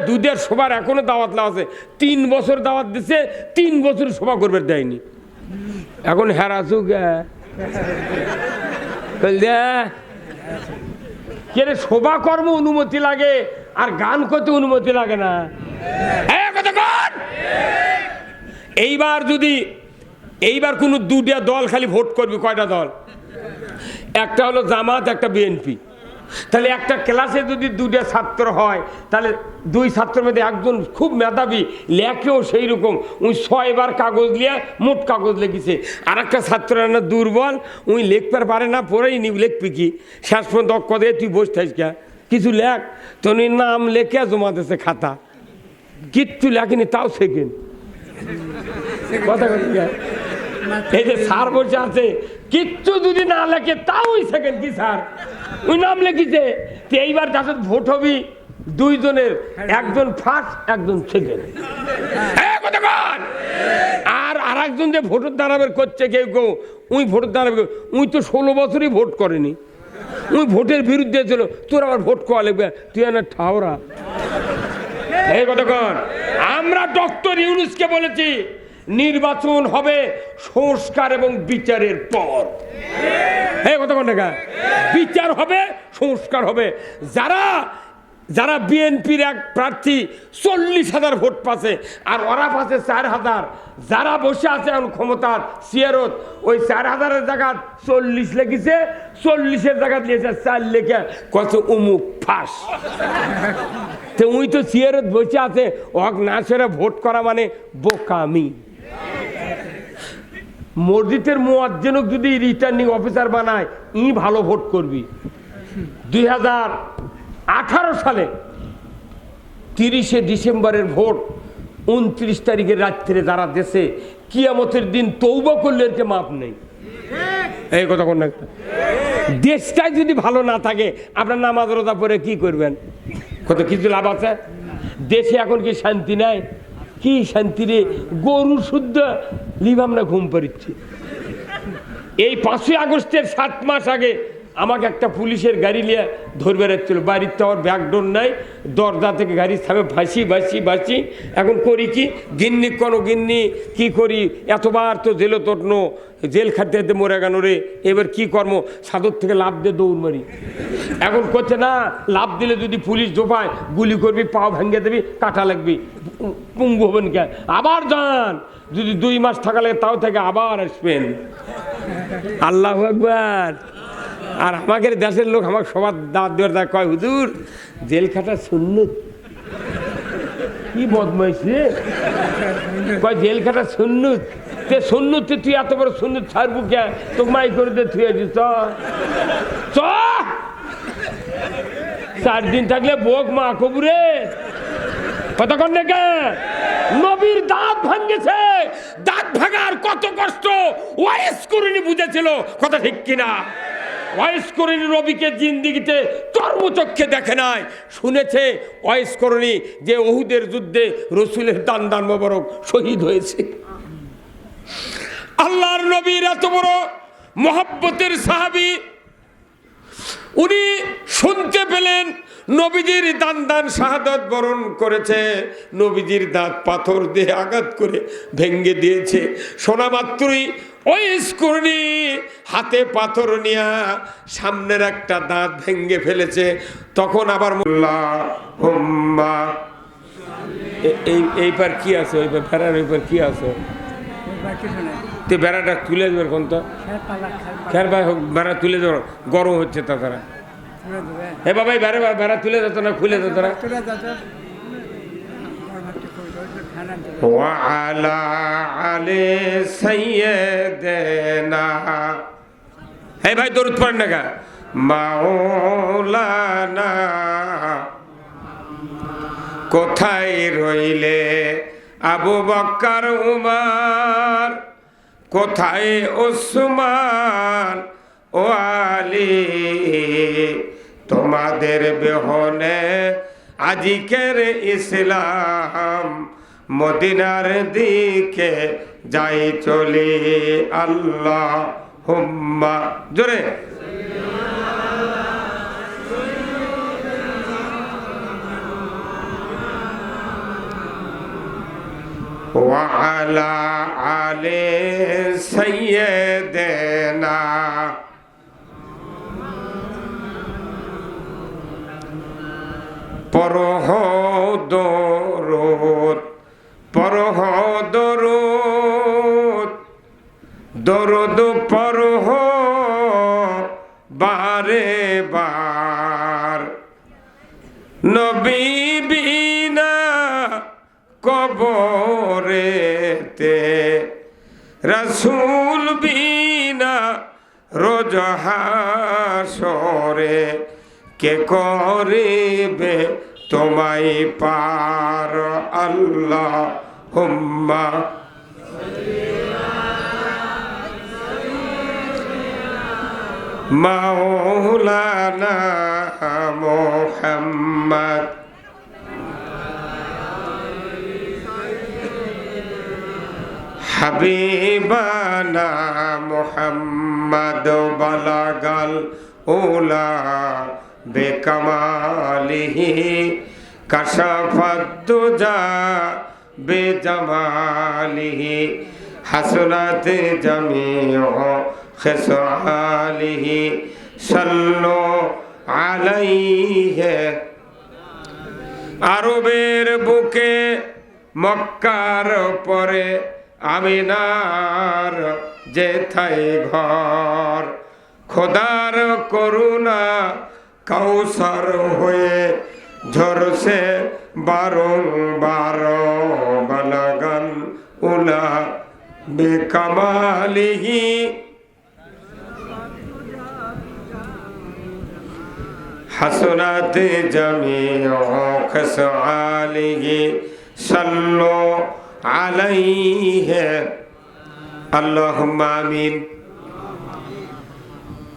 দুধের সবার এখনো দাওয়াত আছে, 3 বছর দাওয়াত দিছে, 3 বছর সভা করবে দেয়নি। এখন হেরাসু কে শোভা কর্ম অনুমতি লাগে আর গান করতে অনুমতি লাগে না। এইবার কোন দুটা দল খালি ভোট করবে, কয়টা দল? একটা হলো জামাত, একটা বিএনপি। তাহলে একটা ক্লাসে যদি 2টা ছাত্র হয়, তাহলে 2 ছাত্রের মধ্যে একজন খুব মেধাবী, লেখেও সেই রকম, উনি 6 বার কাগজ লিয়া মোট কাগজ লিখেছে। আর একটা ছাত্র না দুর্বল, উনি লিখতে পারে না, পড়েই নি, লিখবি কি? শেষ পর্যন্ত কদে তুই বসে থাকিস কে, কিছু লেখ। তো উনি নাম লেখে জমা দিয়েছে খাতা, কিচ্ছু লেখেনি, তাও সেকেন্ড। কথা বলি, এই যে স্যার বসে আছে, কিচ্ছু যদি না লেখে তাও সেকেন্ড। কি স্যার ওই নাম লেখিছে। এইবার যাদের ভোট হবি 2 জনের, একজন ফার্স্ট, একজন সেকেন্ড। আর আরেকজন যে ভোটের দাঁড়াবে করছে কেউ কেউ, উই ভোটের দাঁড়াবে, উই তো 16 বছরই ভোট করেনি, উই ভোটের বিরুদ্ধে ছিল। তোর আবার ভোট করা লাগবে, তুই না ঠাওরা। এই কতক্ষণ আমরা ডক্টর ইউনূসকে বলেছি নির্বাচন হবে সংস্কার এবং বিচারের পর। হ্যাঁ, কতক্ষণ টাকা বিচার হবে, সংস্কার হবে। যারা বিএনপির এক প্রার্থী 40,000 ভোট পাচ্ছে, আর ওরা পাচ্ছে 4,000। যারা বসে আছে এখন ক্ষমতার চেয়ারত, ওই 4,000-এর জায়গা 40 লেগেছে, 40-এর জায়গা দিয়েছে 4 লেখে, কত অমুক ফাঁস। তো উই তো চেয়ারত বসে আছে, ওক না সেরে ভোট করা মানে বোকামি। মসজিদের মুয়াজ্জিনক যদি রিটার্নিং অফিসার বানায়, ভালো ভোট করবি। 2018 সালে 30শে ডিসেম্বরের ভোট 29 তারিখের রাত্রে যারা দেশে কিয়ামতের দিন তওবা করলে এর মাপ নেই। এই কথা কোন না, দেশটাই যদি ভালো না থাকে আপনার নামাজ রোজা পড়ে কি করবেন? কত কিছু লাভ আছে? দেশে এখন কি শান্তি নাই? কি শান্তি রে, গরু শুদ্ধ লিভাম না ঘুম পাড়িচ্ছি। এই 5ই আগস্টের 7 মাস আগে আমাকে একটা পুলিশের গাড়ি নিয়ে ধরবে রাখছিল। বাড়ির তো আমার ব্যাকডোর নাই, দরজা থেকে গাড়ি থামে, ভাসি। এখন করি কি, গিন্নি কোনো গিন্নি কি করি, এতবার তো জেলে তোটনো, জেল খাটতে মরে গেল রে, এবার কি কর্ম, সাদর থেকে লাভ দিয়ে দৌড় মারি। এখন করছে না, লাভ দিলে যদি পুলিশ জোপায় গুলি করবি, পাও ভেঙে দেবি, কাটা লাগবি, পুঙ্গু হবেন কে, আবার যান। যদি 2 মাস থাকা লাগে তাও থেকে আবার আসবেন। আল্লাহু আকবার। আর আমাদের দেশের লোক আমাকে সবার দাঁত দেওয়ার কয়, হুজুর জেল খাটা সুন্নত। কি বদমাইশ রে, কয় জেল খাটা সুন্নত। তে সুন্নত, তুই এত বড় সুন্নত ছাড়বো কে, তোকে মাই করে দিয়ে থুয়ে দিস। 4 দিন থাকলে বোক মা কবুরে। কতক্ষণ দেখে নবীর দাঁত ভাঙেছে, দাঁত ভাঙার কত কষ্ট ওয়াইস করিনি বুঝেছিল। কথা ঠিক কিনা? ওয়াইস করিনি নবীকে জিন্দিগিতে কর্মচক্ষে দেখে নাই, শুনেছে ওয়াইস করিনি যে উহুদের যুদ্ধে রসুলের দান মোবারক শহীদ হয়েছে। আল্লাহর নবীর এত বড় মহব্বতের সাহাবী, উনি শুনতে পেলেন নবীজির দান শাহাদাত বরণ করেছে। নবীজির দাঁত পাথর দিয়ে আঘাত করে ভেঙ্গে দিয়েছে। শোনা মাত্রই ওই স্কুরনি হাতে পাথর নিয়া সামনের একটা দাঁত ভেঙ্গে ফেলেছে। তখন আবার এইবার কি আছে, ওইবার ফেরার ওইবার কি আছে, তো বেড়াটা তুলে দেবেন কোন তো খের ভাই হোক, বেড়া তুলে দেব, গরম হচ্ছে তাছাড়া। হে বাবাই বেড়া তুলে যেত না, খুলে যেত না। ওয়ালা আলে সাইয়্যিদিনা, হে ভাই দরুদ পড়েন না গা। মাওলানা কোথায় রইলে আবু বকর উমর, কোথায় ওসমান ও আলী, তোমাদের বেহনে আজিকের ইসলাম মদিনার দিকে যাই চলি। আল্লাহুম্মা জোরে। ওয়া আলা আলি সাইয়্যিদিনা পরহ দরুদ পরহ দরুদ দরুদ পরহ বারে বার নবী বিনা কবরেতে রাসূল বিনা রোজ হাসরে কে করিবে তোমায় পার আল্লাহুম্মা মাওলানা মুহাম্মদ হাবিবানা মুহাম্মদ বালাগাল উলা বেকামালিহি কাশাফাদ দুজা বেজামালিহি হাসনাত জামিউ খিসালিহি সাল্লু আলাইহি আরবের বুকে মক্কার পরে আমিনার যেথায় ঘর খোদার করুণা কাউসার হয়ে ঝরছে বারংবার বালাগান উলা বেকামালিহি হাসনাতে জামিউ খিসালিহি সাল্লু আলাইহি আল্লাহুম্মা আমিন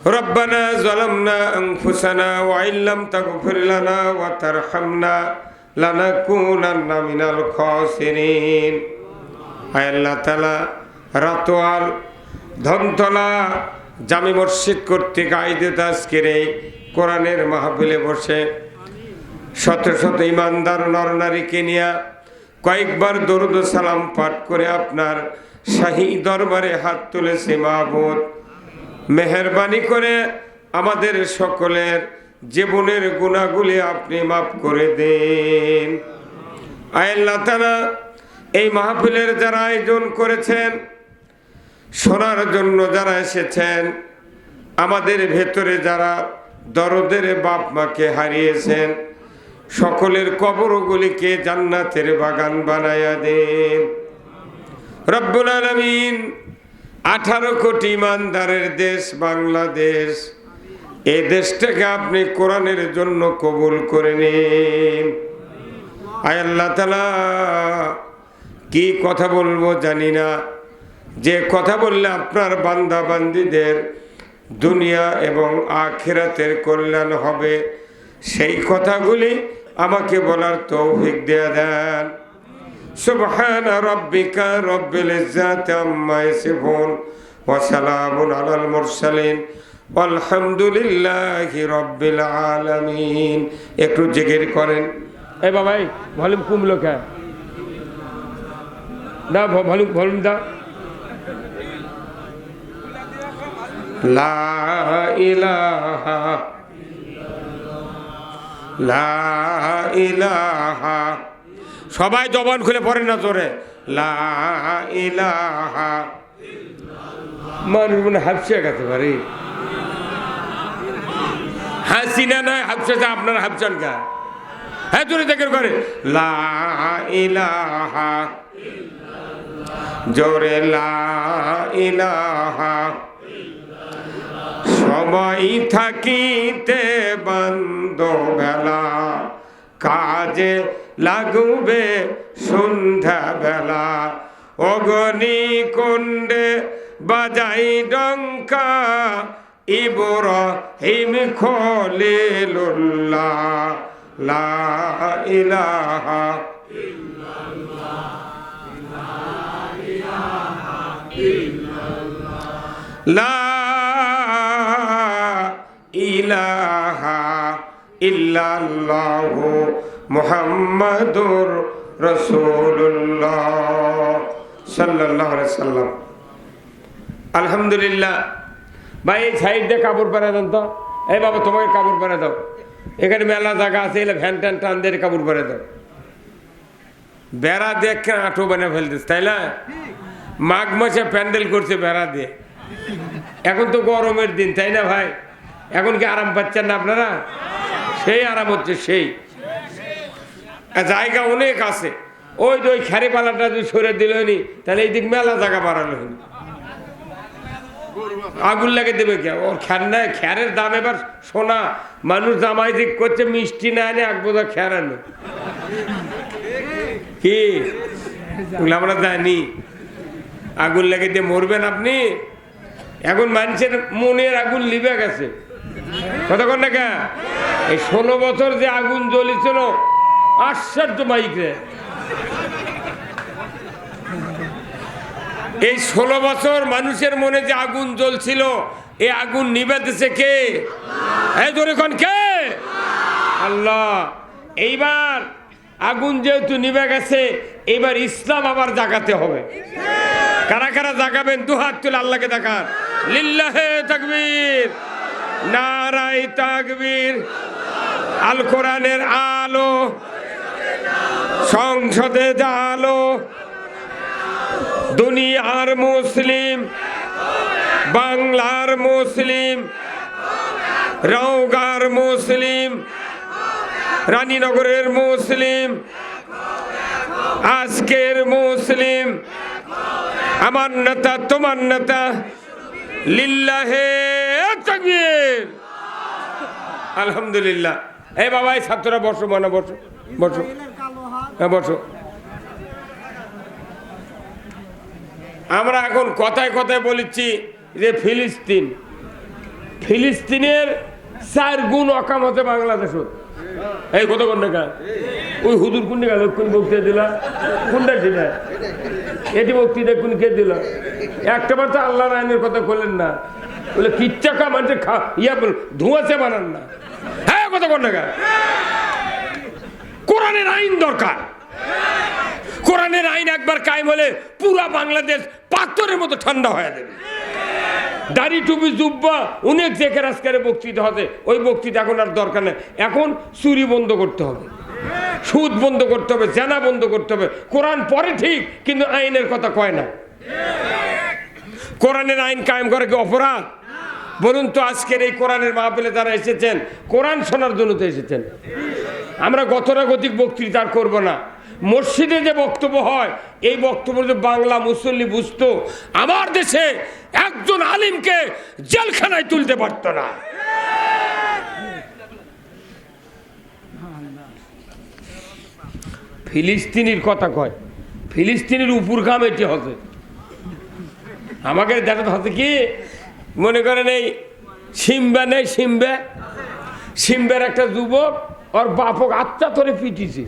ربنا ظلمنا أنفسنا وإن لم تغفر لنا وترحمنا لنكونن من الخاسرين আয় আল্লাহ তাআলা রাতোয়াল ধনতলা জামি মসজিদ কর্তৃক আয়োজিত আজকের এই কোরআনের মাহফিলে বসে শত শত ইমানদার নরনারীকে নিয়ে কয়েকবার দরুদ ও সালাম পাঠ করে আপনার শাহী দরবারে হাত তুলেছে মাহবুব মেহেরবানি করে আমাদের সকলের জীবনের গুনাহগুলি আপনি মাফ করে দেন আয় আল্লাহ তাআলা এই মাহফিলের যারা আয়োজন করেছেন শোনার জন্য যারা এসেছেন আমাদের ভেতরে যারা দরদের বাপ মাকে হারিয়েছেন সকলের কবরগুলিকে জান্নাতের বাগান বানায়া দেন রব্বুল আলামিন 18 কোটি ইমানদারের দেশ বাংলাদেশ এই দেশটাকে আপনি কোরআনের জন্য কবুল করে নিন আয় আল্লাহ তাআলা কি কথা বলবো জানি না যে কথা বললে আপনার বান্দা বান্দীদের দুনিয়া এবং আখিরাতের কল্যাণ হবে সেই কথাগুলি আমাকে বলার তৌফিক দিয়ে দেন সুবহানা রাব্বিকা রব্বিল ইজ্জাতি আম্মা ইয়াসিফুন ওয়া সালামুন আলাল মুরসালিন আলহামদুলিল্লাহি রাব্বিল আলামিন একটু জিকির করেন এই বাবাই ভলিউম কমলো কে না ভলিউম দাও লা ইলাহা লা ইলাহা সবাই জবান খুলে পড়েন না জোরে লা ইলাহা মানুষ মনে হাফসে গেছে পারে হাসিনা নয় হাফসে আপনার হাফসান কা হ্যাঁ জোরে দেখেন করে লা ইলাহা জোরে লা ইলাহা সবাই থাকিতে বন্ধ বেলা কাজে লাগবে সন্ধ্যা বেলা অগ্নি কুণ্ডে বাজাই ডঙ্কা ইব্রাহিম খলিলুল্লাহ লা ইলাহা লা ইলাহা ইল্লাল্লাহু মুহাম্মাদুর রাসূলুল্লাহ সাল্লাল্লাহু আলাইহি সাল্লাম। আলহামদুলিল্লাহ। ভাই এই সাইড দিয়ে কাপড় পরে দেন তো। এই বাবা তোমাকে কাপড় পরে দাও, এখানে মেলা জায়গা আছে, এলে ভ্যান ট্যান টান দিয়ে কাপড় পরে দাও। বেড়া দিয়ে আঁটো বানিয়ে ফেলতেছে, তাই না? মাঘ মাসে প্যান্ডেল করছে বেড়া দিয়ে। এখন তো গরমের দিন, তাই না ভাই? এখন কি আরাম পাচ্ছেন না আপনারা? সেই আরাম হচ্ছে, সেই জায়গা অনেক আছে। ওই যে ওই খ্যারি পালাটা যদি সরে দিল নি, তাহলে এই দিক মেলা জায়গা বাড়ালো হনি। আগুন লাগে দেবে কে? ওর খ্যার নেয়, খ্যারের দাম এবার সোনা। মানুষ জামাই দিক করছে মিষ্টি না এনে এক বোঝা খ্যার আনো। কি আমরা জানি আগুন লেগে দিয়ে মরবেন আপনি? এখন মানুষের মনের আগুন লিবে গেছে। কতক্ষণ না এই 16 বছর যে আগুন জ্বলেছিল, আশ্চর্য মাইকে। এই 16 বছর মানুষের মনে যে আগুন জ্বলছিল, এই আগুন নিবে দিছে কে? এই জোরে কোন কে? আল্লাহ। এইবার আগুন যেহেতু নিবে গেছে, এবার ইসলাম আবার জাগাতে হবে। কারা কারা জাগাবেন? দুহাত তুলে আল্লাহকে দেখান। লিল্লাহে তাকবীর, নারায়ে তাকবীর। আল কোরআনের আলো, সংসদে আলো, দুনিয়ার মুসলিম, বাংলার মুসলিম, রওগাঁর মুসলিম, রানীনগরের মুসলিম, আজকের মুসলিম। আমার নেতা তোমার নেতা, লিল্লাহে তাকবীর। আলহামদুলিল্লাহ। এই বাবা এই ছাত্ররা বসো, মানে বসো বসো, হ্যাঁ বসো। আমরা এখন কথায় কথায় বলেছি যে ফিলিস্তিনের 4 গুণ অকামতে বাংলাদেশ। এই কত কোন টাকা? ওই হুদুর কোন টাকা কোন বক্তৃতা দিলা? কোনটা ছিল এটি বক্তৃতা কোন কে দিল? একটা বার তো আল্লাহর আইনের কথা বললেন না, বলে কিচ্ছাকা মানুষের ধোঁয়াছে বানান না। হ্যাঁ কত কোন টাকা? কোরআনের আইন দরকার। কোরআনের আইন একবার কায়েম হলে পুরা বাংলাদেশ পাথরের মতো ঠান্ডা হয়ে যাবে। দাড়ি টুপি জুব্বা অনেক জেকের আজকারে বক্তৃতা হবে, ওই বক্তৃতা এখন আর দরকার নেই। এখন চুরি বন্ধ করতে হবে, সুদ বন্ধ করতে হবে, জেনা বন্ধ করতে হবে। কোরআন পরে ঠিক, কিন্তু আইনের কথা কয় না। কোরআনের আইন কায়েম করা কি অপরাধ? বলুন তো। আজকের এই কোরআনের মাহফিলে যারা এসেছেন, কোরআন শোনার জন্য তো এসেছেন। আমরা গতানুগতিক বক্তৃতা আর করবো না। মসজিদে যে বক্তব্য হয়, এই বক্তব্য যদি বাংলা মুসল্লি বুঝতো, আমার দেশে একজন আলিমকে জেলখানায় তুলতে পারত না। ফিলিস্তিনির কথা কয়, ফিলিস্তিনের উপর কাম এটি হচ্ছে। আমাকে দেখা হচ্ছে কি মনে করেন, এই সিম্বা নেই, সিম্বার একটা যুবক ওর বাপক আত্মা ধরে পিটিছে।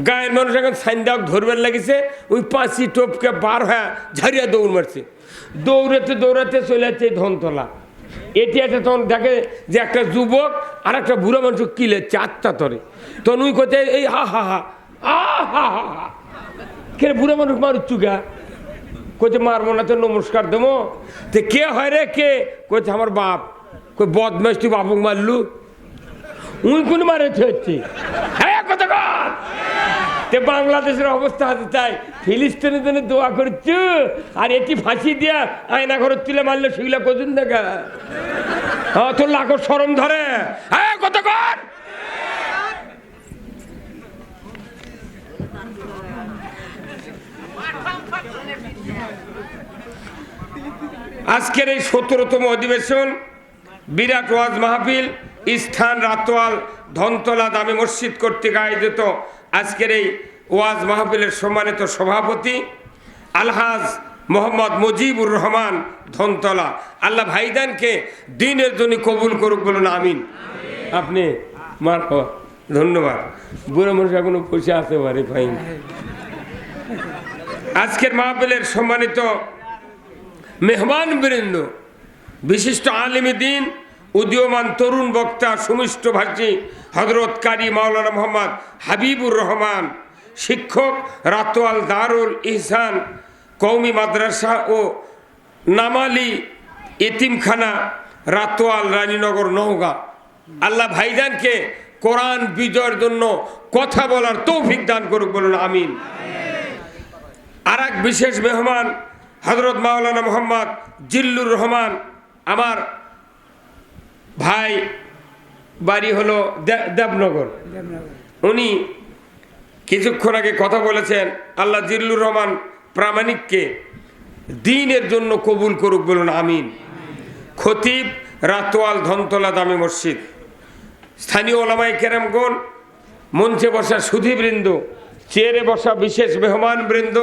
গায়ের মানুষ এখন সাইন্দাক ধরবার লাগিছে, ওই 5ই টোপকে বার হয়ে ঝাড়িয়া দৌড় মারছে। দৌড়াতে দৌড়াতে চলে যাচ্ছে ধনতলা। এটি আছে, তখন দেখে যে একটা যুবক আর একটা বুড়ো মানুষ কিলেছে আত্মা ধরে। তখন ওই কোথায় এই হা হা হা হা হা হা কে বুড়ো মানুষ মারুচ্ছু গা? কোথায় মারবো না তো নমস্কার দেবো। তো কে হয় রে? কে? কোথায় আমার বাপ। কই বদমাস তুই বাপক মারলু? উই কোন মারেছে হচ্ছে? হ্যাঁ কথা কর। বাংলাদেশের অবস্থা হতে তাই, ফিলিস্তিনের জন্য দোয়া করছো, আর এটি ফাঁসি দিয়া আয়না ঘর তুলে মারলে সেগুলা কজন দেখা? হ্যাঁ তোর লাখো শরম ধরে। হ্যাঁ কথা কর। আজকের এই 17তম অধিবেশন, বিরাট ওয়াজ মাহফিল, স্থান রাতোয়াল ধনতলা দামে মসজিদ কর্তৃক আয়োজিত আজকের এই ওয়াজ মাহফিলের সম্মানিত সভাপতি আলহাজ মোহাম্মদ মুজিবুর রহমান ধনতলা, আল্লাহ ভাইদানকে দিনের জন্য কবুল করুক, বলুন আমিন। আপনি মার ধন্যবাদ। বুড়ো মানুষ এখনো পয়সা আসতে পারে ভাই। আজকের মাহফিলের সম্মানিত মেহমান বৃন্দ, বিশিষ্ট আলিমে দ্বীন, উদীয়মান তরুণ বক্তা, সুমিষ্ট ভাষী হযরত কারি মাওলানা মোহাম্মদ হাবিবুর রহমান, শিক্ষক রাতোয়াল দারুল ইহসান কওমি মাদ্রাসা ও নামালি এতিমখানা রাতোয়াল রানীনগর নওগাঁ। আল্লাহ ভাইজানকে কোরআন বিজয়ের জন্য কথা বলার তৌফিক দান করুক, বলুন আমিন। আর এক বিশেষ মেহমান হযরত মাওলানা মোহাম্মদ জিল্লুর রহমান, আমার ভাই, বাড়ি হলো দেবনগর। উনি কিছুক্ষণ আগে কথা বলেছেন। আল্লাহ জিল্লুর রহমান প্রামাণিককে দ্বীনের জন্য কবুল করুক, বলুন আমিন। খতিব রাতোয়াল ধনতলা জামে মসজিদ। স্থানীয় ওলামায়ে কেরামগণ, মঞ্চে বসা সুধীবৃন্দ, চেয়ারে বসা বিশেষ মেহমান বৃন্দ,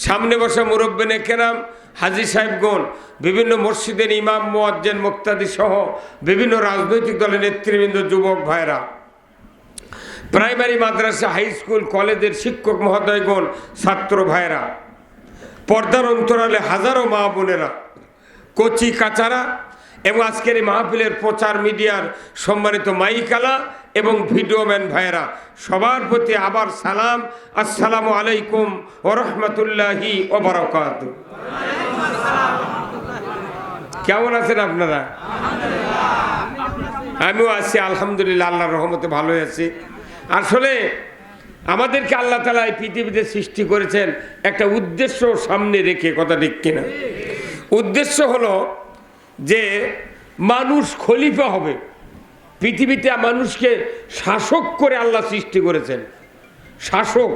সামনে বসা মুরব্বিনে কেরাম, হাজী সাহেবগণ, বিভিন্ন মসজিদের ইমাম মুয়াজ্জিন মুক্তাদি সহ বিভিন্ন রাজনৈতিক দলের নেতৃবৃন্দ, যুবক ভাইরা, প্রাইমারি মাদ্রাসা, হাই স্কুল, কলেজের শিক্ষক মহোদয়গণ, ছাত্র ভাইরা, পর্দার অন্তরালে হাজারো মা বোনেরা, কচি কাচারা এবং আজকের এই মাহফিলের প্রচার মিডিয়ার সম্মানিত মাইকালা এবং ভিডিওম্যান ভাইয়েরা, সবার প্রতি আবার সালাম, আসসালামু আলাইকুম ওয়া রাহমাতুল্লাহি ওয়া বারাকাতুহু। কেমন আছেন আপনারা? আমিও আছি আলহামদুলিল্লাহ, আল্লাহর রহমতে ভালোই আছি। আসলে আমাদেরকে আল্লাহ তাআলা এই পৃথিবীতে সৃষ্টি করেছেন একটা উদ্দেশ্য সামনে রেখে, কথা ঠিক কিনা? উদ্দেশ্য হলো যে মানুষ খলিফা হবে পৃথিবীতে। মানুষকে শাসক করে আল্লাহ সৃষ্টি করেছেন। শাসক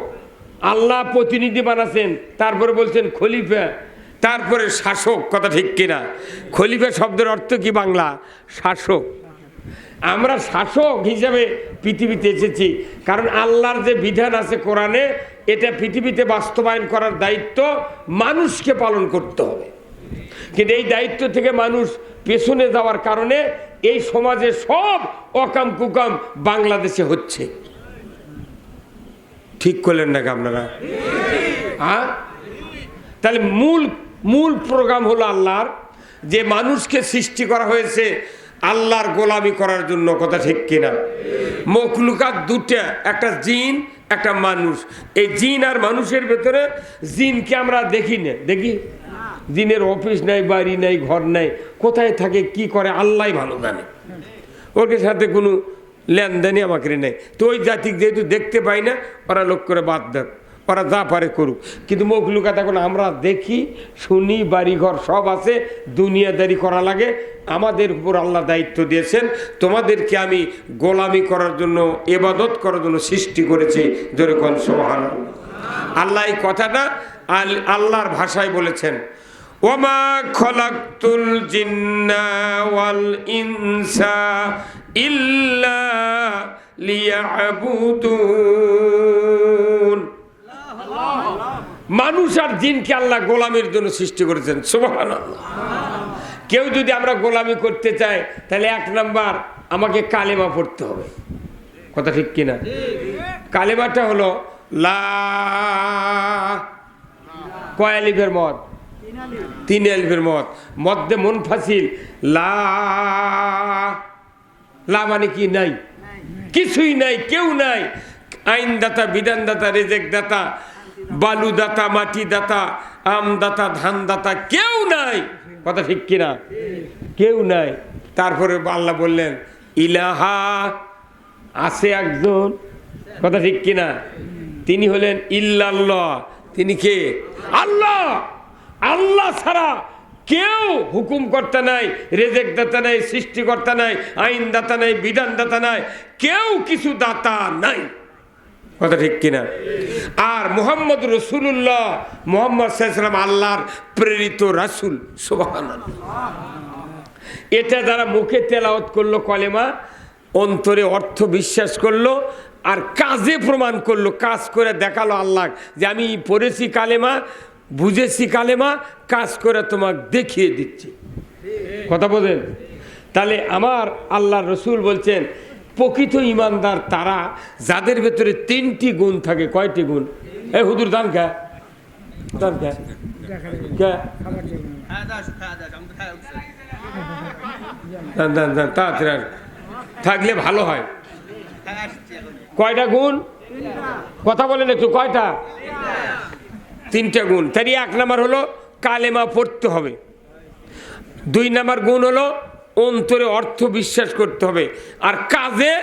আল্লাহ প্রতিনিধি বানাচ্ছেন, তারপরে বলছেন খলিফা, তারপরে শাসক, কথা ঠিক কিনা? খলিফা শব্দের অর্থ কি বাংলা? শাসক। আমরা শাসক হিসাবে পৃথিবীতে এসেছি, কারণ আল্লাহর যে বিধান আছে কোরআনে, এটা পৃথিবীতে বাস্তবায়ন করার দায়িত্ব মানুষকে পালন করতে হবে। কিন্তু এই দায়িত্ব থেকে মানুষ পেছনে যাওয়ার কারণে এই সমাজে সব অকাম কুকাম বাংলাদেশে হচ্ছে। ঠিক করলেন নাকি আপনারা? হ্যাঁ, তাহলে মূল প্রোগ্রাম হলো আল্লাহর, যে মানুষকে সৃষ্টি করা হয়েছে আল্লাহর গোলামি করার জন্য, কথা ঠিক কিনা? মখলুকাত দুটা, একটা জিন, একটা মানুষ। এই জিন আর মানুষের ভেতরে, জিনকে আমরা দেখি না, দেখি? জিনের অফিস নাই, বাড়ি নাই, ঘর নাই, কোথায় থাকে, কি করে আল্লাহ ভালো জানে। ওর সাথে কোনো লেনদেনই আমাকে নেই। তো ওই জাতি যেহেতু দেখতে পাই না, ওরা লোক করে বাদ দেয়, ওরা যা পারে করুক। কিন্তু মখলুকাত এখন আমরা দেখি, শুনি, বাড়িঘর সব আছে, দুনিয়াদারি করা লাগে। আমাদের উপর আল্লাহ দায়িত্ব দিয়েছেন, তোমাদেরকে আমি গোলামি করার জন্য, ইবাদত করার জন্য সৃষ্টি করেছি। জোরে কোন সুবহানাল্লাহ। আল্লাহ এই কথাটা আল্লাহর ভাষায় বলেছেন, ওমা খলাকতুল জিন্না ওয়াল ইনসা ইল্লা লিয়াবুদুন। মানুষ আর জিনকে আল্লাহ গোলামির জন্য সৃষ্টি করেছেন। সুবহানাল্লাহ। কেউ যদি আমরা গোলামি করতে চাই, তাহলে 1 নাম্বার আমাকে কালেমা পড়তে হবে, কথা ঠিক কিনা? কালেমাটা হলো লা, কয় আলিফের মদ? 3 আলিফের মদ। মধ্যে মুনফাসিল লা। লা মানে কি? নাই, কিছুই নাই, কেউ নাই। আইনদাতা, বিধানদাতা, রেজেক দাতা, বালু দাতা, মাটি দাতা, আম দাতা, ধান দাতা, কেউ নাই, কথা ঠিক কিনা? কেউ নাই। তারপরে আল্লাহ বললেন ইলাহা, আছে একজন, কথা ঠিক কিনা? তিনি হলেন ইল্লাল্লাহ। তিনি কে? আল্লাহ। আল্লাহ ছাড়া কেউ হুকুম করতে নাই, রেজেক দাতা নাই, সৃষ্টিকর্তা নাই, আইন দাতা নাই, বিধান দাতা নাই, কেউ কিছু দাতা নাই, কথা ঠিক কিনা? আর মুহাম্মদ রাসূলুল্লাহ, মুহাম্মদ সাল্লাল্লাহু আলাইহি ওয়াসাল্লাম আল্লাহর প্রেরিত রাসূল। সুবহানাল্লাহ। এটা যারা মুখে তেলাওয়াত করলো কলেমা, অন্তরে অর্থ বিশ্বাস করলো, আর কাজে প্রমাণ করলো, কাজ করে দেখালো আল্লাহ যে আমি পড়েছি কালেমা, বুঝেছি কালেমা, কাজ করে তোমাকে দেখিয়ে দিচ্ছি, কথা বলেন। তাহলে আমার আল্লাহর রাসূল বলছেন প্রকৃত ইমানদার তারা যাদের ভেতরে 3টি গুণ থাকে। কয়টি গুণ? এই হুজুর দান খা, দান খা, তাড়াতাড়ি থাকলে ভালো হয়। কয়টা গুণ? কথা বলেন একটু, কয়টা? তিনটা গুণ। তাই 1 নাম্বার হলো কালেমা পড়তে হবে, 2 নাম্বার গুণ হলো অন্তরে অর্থ বিশ্বাস করতে হবে, আর কাজে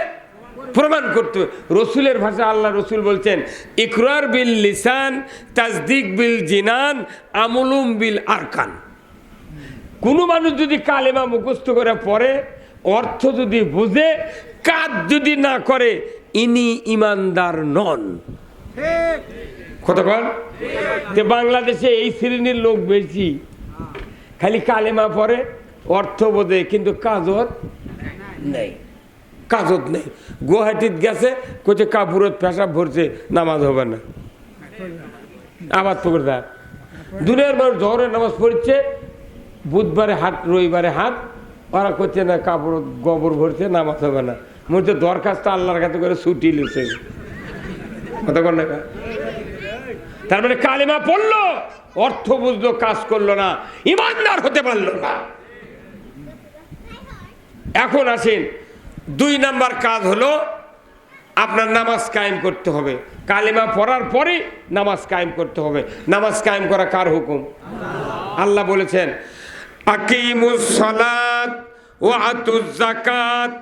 প্রমাণ করতে হবে। রসুলের ভাষা আল্লাহ রসুল বলছেন ইকরার বিল লিসান তাসদিক বিল জিনান আমলুম বিল আরকান। কোনো মানুষ যদি কালেমা মুখস্থ করে পড়ে, অর্থ যদি বুঝে, কাজ যদি না করে, ইনি ইমানদার নন। কতক্ষণ বাংলাদেশে এই শ্রেণীর লোক বেশি, খালি কালেমা পড়ে, অর্থ বোঝে, কিন্তু কাজত নেই, কাজত নেই। গুয়াহাটিত গেছে, কোচে কাপুরত পেশাব ভরছে, নামাজ হবে না, আবার তো করে দুনিয়ার মানুষ জহরের নামাজ পড়ছে, বুধবারে হাট, রবিবারে হাট, ওরা করছে না কাপড় গোবর ভরছে, নামাজ হবে না। মধ্যে দরখাস্ত আল্লাহর কাছে করে ছুটি লিখছে। কতক্ষণ না, তার মানে কালেমা পড়লো, অর্থ বুঝলো, কাজ করলো না, ইমানদার হতে পারলো না। এখন আসেন 2 নাম্বার কাজ হলো আপনার নামাজ কায়েম করতে হবে। কালেমা পড়ার পরে নামাজ কায়েম করতে হবে। নামাজ কায়েম করা কার হুকুম? আল্লাহ বলেছেন আকিমুস সালাত ওয়া আতুজ যাকাত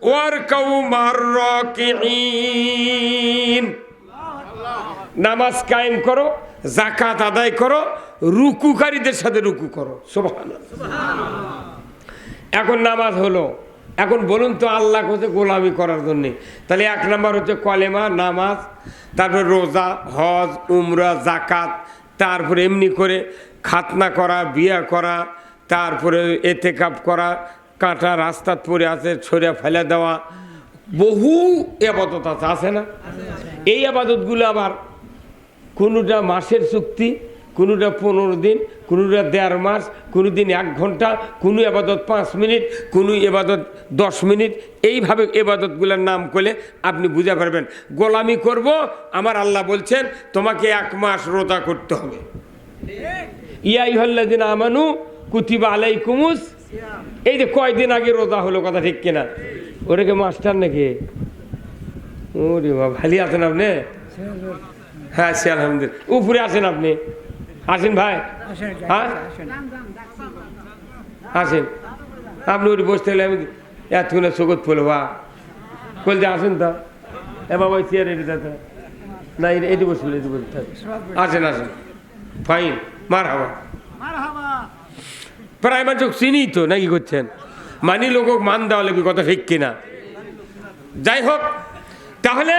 ওয়ারকাউ মার রাকিঈন। নামাজ কায়েম করো, যাকাত আদায় করো, রুকুকারীদের সাথে রুকু করো। সুবহানাল্লাহ। এখন নামাজ হলো, এখন বলুন তো আল্লাহ হচ্ছে গোলামি করার জন্য, তাহলে 1 নাম্বার হচ্ছে কলেমা, নামাজ, তারপরে রোজা, হজ, উমরা, জাকাত, তারপরে এমনি করে খাতনা করা, বিয়া করা, তারপরে এতেকাফ করা, কাঁটা রাস্তাত পড়ে আছে ছড়িয়ে ফেলে দেওয়া, বহু ইবাদত আছে না? এই ইবাদতগুলো আবার কোনোটা মাসের চুক্তি, কোনোটা 15 দিন, কোনোটা 1.5 মাস, কোনো দিন 1 ঘন্টা, কোনো ইবাদত 5 মিনিট, কোনো ইবাদত 10 মিনিট। এইভাবে ইবাদতগুলোর নাম করলে আপনি বুঝে পারবেন গোলামি করব। আমার আল্লাহ বলছেন তোমাকে 1 মাস রোজা করতে হবে। ইয়া আইয়ুহাল্লাযিনা আমানু কুতিবা আলাইকুমুস, এই যে কয়দিন আগে রোজা হলো, কথা ঠিক কিনা? ওটাকে মাস্টার নাকি? ওরে বাবা, ভালো আছেন আপনি? হ্যাঁ সে আলহামদুলিল্লাহ। উপরে আসেন আপনি, আসেন ভাই, হ্যাঁ আসেন। আপনি ওটি বসতে হলে আমি এতক্ষণে চোখত পড়লো বা বলতে আসেন তো। এ বাবা ওই চেয়ার এটি দাদা না, এটি বসছিল, এটি বলতে আসেন, আসেন। ফাইন, মার হাওয়া। প্রায় মানুষ চিনি তো নাকি করছেন, মানি লোক মান দেওয়া লাগবে, কথা ঠিক কিনা? যাই হোক, তাহলে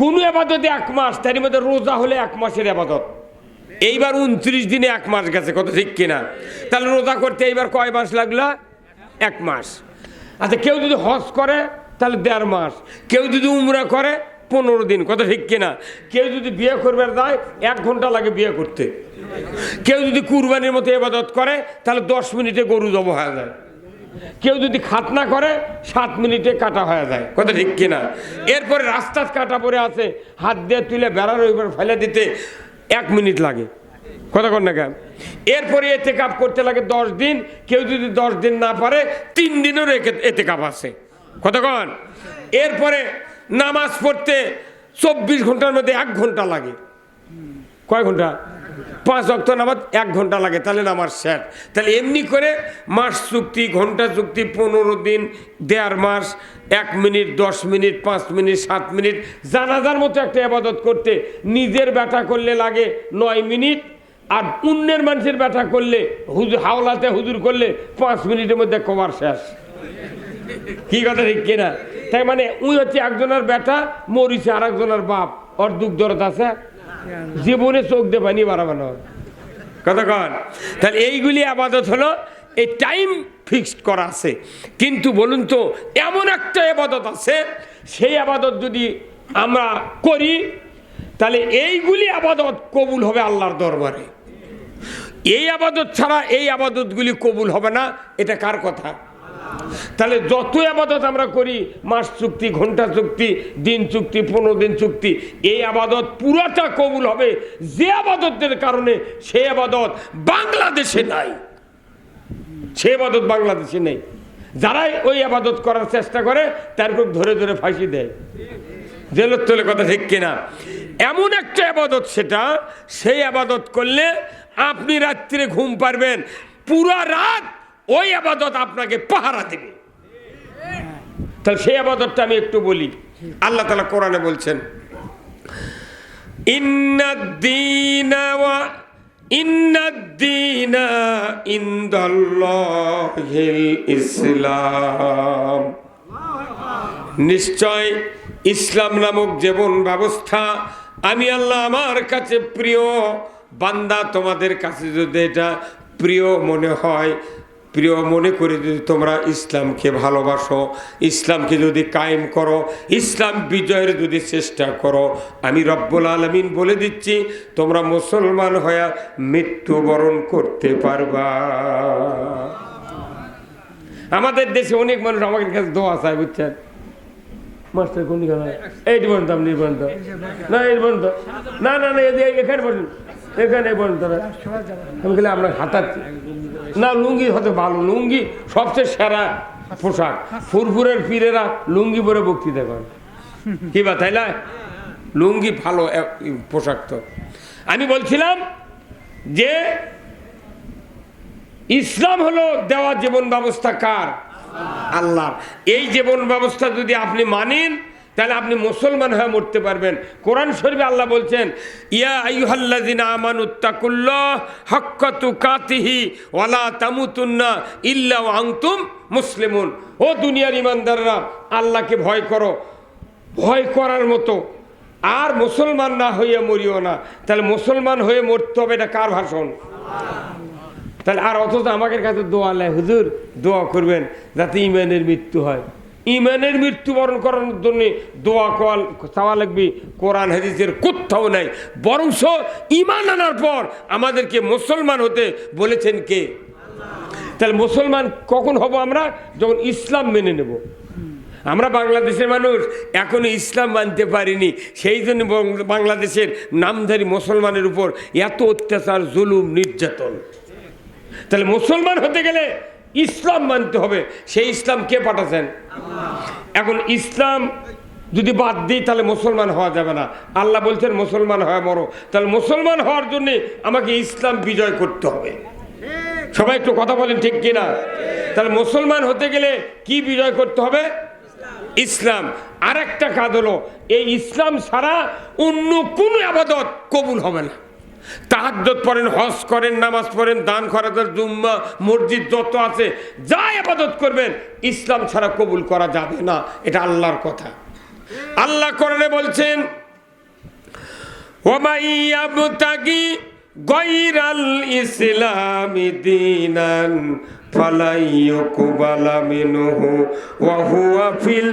কোন আবাদতে 1 মাস, তার মধ্যে রোজা হলে 1 মাসের আবাদত। এইবার 29 দিনে 1 মাস গেছে, কথা ঠিক কিনা? তাহলে রোজা করতে এইবার কয় মাস লাগলো? 1 মাস। আচ্ছা, কেউ যদি হজ করে তাহলে 1.5 মাস, কেউ যদি উমরা করে 15 দিন, কথা ঠিক কিনা? কেউ যদি বিয়ে করবে যায় 1 ঘন্টা লাগে বিয়ে করতে। কেউ যদি কুরবানির মতো ইবাদত করে তাহলে 10 মিনিটে গরু জব হয়ে যায়। কেউ যদি খাতনা করে 7 মিনিটে কাটা হয়ে যায়, কথা ঠিক কিনা? এরপরে রাস্তার কাটা পড়ে আছে, হাত দিয়ে তুলে বেড়ার ওইবার ফেলে দিতে 1 মিনিট লাগে, কথা কন না কেন? এরপরে এতেকাফ করতে লাগে 10 দিন, কেউ যদি 10 দিন না পারে 3 দিনেরও এতেকাফ আছে, কথা কন? এরপরে নামাজ পড়তে 24 ঘন্টার মধ্যে 1 ঘন্টা লাগে। কয় ঘন্টা? 5 ওয়াক্ত নামাজ 1 ঘন্টা লাগে, তাহলে নামাজ শেষ। তাহলে এমনি করে মাস চুক্তি, ঘন্টা চুক্তি, 15 দিন, 1.5 মাস, 1 মিনিট, 10 মিনিট, 5 মিনিট, 7 মিনিট। জানাজার মতো একটা ইবাদত করতে নিজের ব্যাটা করলে লাগে 9 মিনিট, আর অন্যের মানুষের ব্যাটা করলে হুজুর হাওলাতে হুজুর করলে 5 মিনিটের মধ্যে কভার শেষ। কি কথা ঠিক কিনা? তাই মানে ওই হচ্ছে একজনের ব্যাটা মরিছে, আর একজনের বাপ, ওর দুঃখ দরদ আছে, জীবনে চোখ দিয়ে পানি বাড়াবানো, কথা কন? তাহলে এইগুলি আবাদত হলো, এই টাইম ফিক্সড করা আছে। কিন্তু বলুন তো, এমন একটা আবাদত আছে, সেই আবাদত যদি আমরা করি তাহলে এইগুলি আবাদত কবুল হবে আল্লাহর দরবারে। এই আবাদত ছাড়া এই আবাদতগুলি কবুল হবে না। এটা কার কথা? তাহলে যত আবাদত আমরা করি, মাস চুক্তি, ঘন্টা চুক্তি, দিন চুক্তি, 15 দিন চুক্তি, এই আবাদত পুরাটা কবুল হবে যে আবাদতের কারণে সে আবাদত বাংলাদেশে নাই, সে আবাদত বাংলাদেশে নেই। যারাই ওই আবাদত করার চেষ্টা করে তারপর ধরে ধরে ফাঁসি দেয়, জেলত তোলে, কথা ঠিক কিনা? এমন একটা আবাদত সেটা, সেই আবাদত করলে আপনি রাত্রে ঘুম পারবেন, পুরা রাত ওই আবাদত আপনাকে পাহারা দেবে। তাহলে সেই আবাদতটা আমি একটু বলি। আল্লাহ তাআলা কোরআনে বলছেন, ইন্নাদ-দীনা ইনদাল্লাহিল ইসলাম, নিশ্চয় ইসলাম নামক জীবন ব্যবস্থা আমি আল্লাহ আমার কাছে প্রিয়। বান্দা, তোমাদের কাছে যদি এটা প্রিয় মনে হয়, প্রিয় মনে করে যদি তোমরা ইসলামকে ভালোবাসো, ইসলামকে যদি কায়েম করো, ইসলাম বিজয়ের যদি চেষ্টা করো, আমি রব্বুল আলামিন বলে দিচ্ছি তোমরা মুসলমান হয়ে মৃত্যুবরণ করতে পারবা। আমাদের দেশে অনেক মানুষ আমাদের কাছে দোয়া চায়, বুঝছেন? মাস্টার কোন দিকে এইটি বলুন, আপনি বলুন তো, না এই বলুন তো, না না না এখানে বলুন, এখানে বলুন তো, আমি গেলে আপনার হাতাচ্ছি না। লুঙ্গি হতে ভালো, লুঙ্গি সবচেয়ে সেরা পোশাক। ফুরফুরের পীরেরা লুঙ্গি পরে বক্তৃতা করে, কি বা তাই না? লুঙ্গি ভালো পোশাক। তো আমি বলছিলাম যে ইসলাম হলো দেওয়া জীবন ব্যবস্থা কার? আল্লাহ। এই জীবন ব্যবস্থা যদি আপনি মানেন, তাহলে আপনি মুসলমান হয়ে মরতে পারবেন। কোরআন শরীফে আল্লাহ বলছেন, ইয়া আইয়ুহাল্লাযিনা আমানুত্তাকুল্লাহ হাক্কা তুকাতিহি ওয়া লা তামুতুন্না ইল্লা ওয়া আনতুম মুসলিমুন। ও দুনিয়ার ঈমানদাররা, আল্লাহকে ভয় করো, ভয় করার মতো, আর মুসলমান না হয়ে মরিও না। তাহলে মুসলমান হয়ে মরতে হবে, এটা কার ভাষণ? তাহলে আর অথচ আমাদের কাছে দোয়া লাই, হুজুর দোয়া করবেন যাতে ইমানের মৃত্যু হয়। ইমানের মৃত্যুবরণ করানোর জন্য দোয়া চাওয়া লাগবে, কোরআন হাদিসের কোথাও নাই। বরংস ইমান আনার পর আমাদেরকে মুসলমান হতে বলেছেন কে? তাহলে মুসলমান কখন হব আমরা? যখন ইসলাম মেনে নেব। আমরা বাংলাদেশের মানুষ এখনো ইসলাম মানতে পারিনি, সেই জন্য বাংলাদেশের নামধারী মুসলমানের উপর এত অত্যাচার, জুলুম, নির্যাতন। তাহলে মুসলমান হতে গেলে ইসলাম মানতে হবে। সেই ইসলাম কে পাঠাচ্ছেন? এখন ইসলাম যদি বাদ দিই তাহলে মুসলমান হওয়া যাবে না। আল্লাহ বলছেন মুসলমান হয়ে মরো। তাহলে মুসলমান হওয়ার জন্য আমাকে ইসলাম বিজয় করতে হবে। সবাই একটু কথা বলেন, ঠিক কিনা? তাহলে মুসলমান হতে গেলে কি বিজয় করতে হবে? ইসলাম। আর একটা কাজ হলো, এই ইসলাম ছাড়া অন্য কোনো ইবাদত কবুল হবে না। তাহাজ্জুদ পড়েন, হজ করেন, নামাজ পড়েন, দান খয়রাত, জুম্মা, মসজিদ যত আছে, যা ইবাদত করবেন, ইসলাম ছাড়া কবুল করা যাবে না। এটা আল্লাহর কথা। আল্লাহ কোরআনে বলছেন, ওয়া মা ইয়াবতাগি গায়রাল ইসলামি দীনান ফালাই ইউকবালা মিনহু ওয়া হুয়া ফিল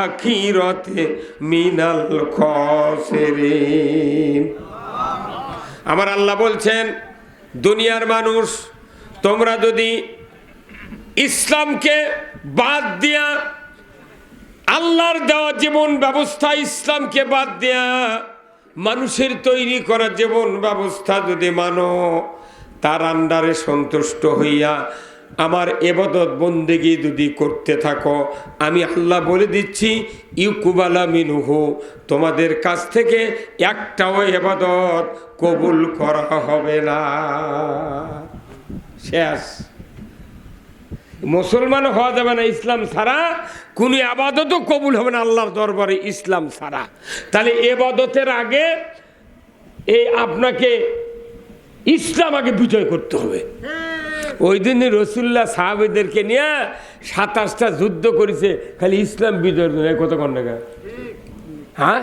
আখিরাতি মিনাল খাসিরিন। আমার আল্লাহ বলছেন, দুনিয়ার মানুষ, তোমরা যদি ইসলামকে বাদ দিয়া, আল্লাহর দেওয়া জীবন ব্যবস্থা ইসলামকে বাদ দিয়া মানুষের তৈরি করা জীবন ব্যবস্থা যদি মানো, তার আন্ডারে সন্তুষ্ট হইয়া আমার ইবাদত বন্দেগী যদি করতে থাকো, আমি আল্লাহ বলে দিচ্ছি ইউকুবালা মিনহু, তোমাদের কাছ থেকে একটাও ইবাদত কবুল করা হবে না। শেষ। মুসলমান হওয়া যাবে না ইসলাম ছাড়া, কোনো ইবাদতও কবুল হবে না আল্লাহর দরবারে ইসলাম ছাড়া। তাহলে ইবাদতের আগে আপনাকে ইসলাম আগে বিজয় করতে হবে। ওই দিন রসুল্লাহ সাহাবেদেরকে নিয়ে 27টা যুদ্ধ করেছে, খালি ইসলাম বিজয়ের জন্য। কতক্ষণ টাকা? হ্যাঁ,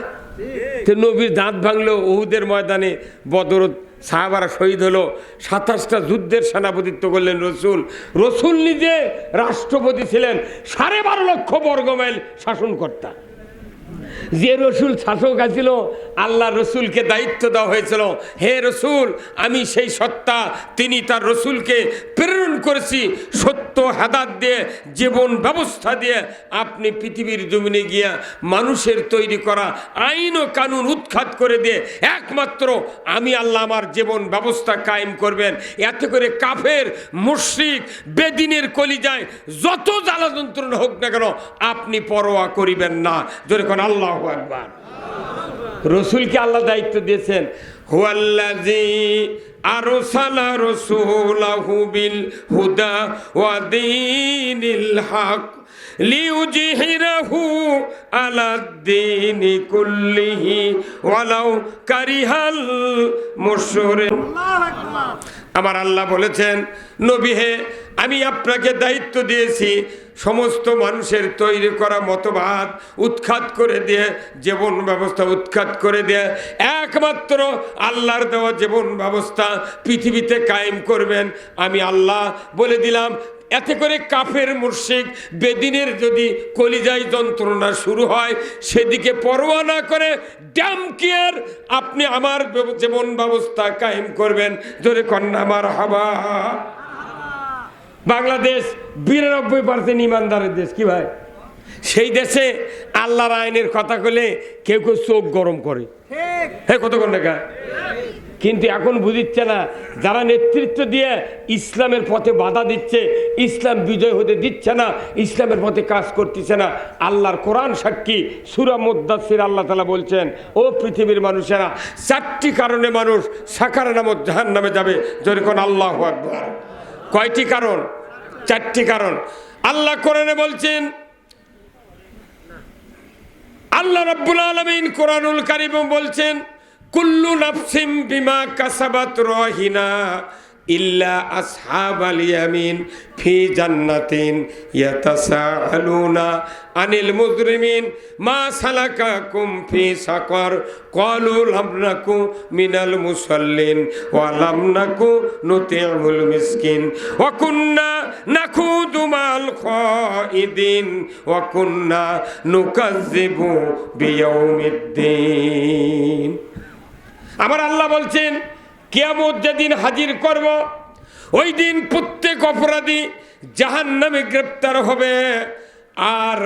তো নবীর দাঁত ভাঙলো উহুদের ময়দানে, বদরত সাহাবারা শহীদ হলো, 27টা যুদ্ধের সেনাপতিত্ব করলেন রসুল। রসুল নিজে রাষ্ট্রপতি ছিলেন, 12.5 লক্ষ বর্গমাইল শাসনকর্তা। যে রসুল শাসক আছিল, আল্লাহ রসুলকে দায়িত্ব দেওয়া হয়েছিল, হে রসুল, আমি সেই সত্তা, তিনি তার রসুলকে প্রেরণ করেছি সত্য হেদায়েত দিয়ে, জীবন ব্যবস্থা দিয়ে, আপনি পৃথিবীর জমিনে গিয়া মানুষের তৈরি করা আইন ও কানুন উৎখাত করে দিয়ে একমাত্র আমি আল্লাহ আমার জীবন ব্যবস্থা কায়েম করবেন। এতে করে কাফের, মুশরিক, বেদিনের কলিজায় যত জ্বালা যন্ত্রণা হোক না কেন, আপনি পরোয়া করিবেন না। যেরকম আল্লাহু আকবার। রসুলকে আল্লাহ দায়িত্ব দিয়েছেন, হুয়াল্লাযী আরসালা রাসূলাহু বিল হুদা ওয়া দীনিল হক লিইউযহিরাহু আলাদ-দীনি কুল্লিহি ওয়ালাউ কারিহাল মুশরিকুন। আমার আল্লাহ বলেছেন, নবী হে, আমি আপনাকে দায়িত্ব দিয়েছি সমস্ত মানুষের তৈরি করা মতবাদ উৎখাত করে দিয়ে, জীবন ব্যবস্থা উৎখাত করে দিয়ে একমাত্র আল্লাহর দেওয়া জীবন ব্যবস্থা পৃথিবীতে কায়েম করবেন। আমি আল্লাহ বলে দিলাম। এতে করে কাফের মুশরিক বেদিনের যদি কলিজায় যন্ত্রণা শুরু হয়, সেদিকে পরোয়া না করে ডামকিয়ার আপনি আমার জীবন ব্যবস্থা কায়েম করবেন। জোরে কন্যা আমার হাবা। বাংলাদেশ 92% ইমানদারের দেশ। কি ভাই, সেই দেশে আল্লাহর আইনের কথা বলে কেউ কেউ চোখ গরম করে, হ্যাঁ কতক্ষণ দেখা। কিন্তু এখন বুঝিচ্ছে না, যারা নেতৃত্ব দিয়ে ইসলামের পথে বাধা দিচ্ছে, ইসলাম বিজয় হতে দিচ্ছে না, ইসলামের পথে কাজ করতেছে না। আল্লাহর কোরআন সাক্ষী, সূরা মুদ্দাসসির আল্লাহ তাআলা বলছেন, ও পৃথিবীর মানুষেরা, 4টি কারণে মানুষ সাকার নামক জাহান্নামে যাবে। যখন আল্লাহু আকবার। কয়টি কারণ? 4টি কারণ আল্লাহ কোরআনে বলছেন। আল্লাহ রাব্বুল আলামিন কোরআনুল কারীমে বলছেন, কুল্লু নাফসিম বিমা কাসাবাত রাহিনা ইল্লা আসহাবাল ইয়ামিন ফি জান্নাতিন ইয়াতাসাআলুনা আনিল মুজরিমিন মা সালাকাকুম ফি সাকার ক্বালু লাম নাকু মিনাল মুসাল্লিন ওয়া লাম নাকু নুতি'মুল মিসকিন ওয়া কুন্না নাখুদু মাল খাইদিন ওয়া কুন্না নুকাজ্জিবু বিয়াউমিদ্দিন। আমার আল্লাহ বলছেন, কিয়ামত যেদিন হাজির করব, ওই দিন প্রত্যেক অপরাধী জাহান্নামে গ্রেপ্তার হবে। আর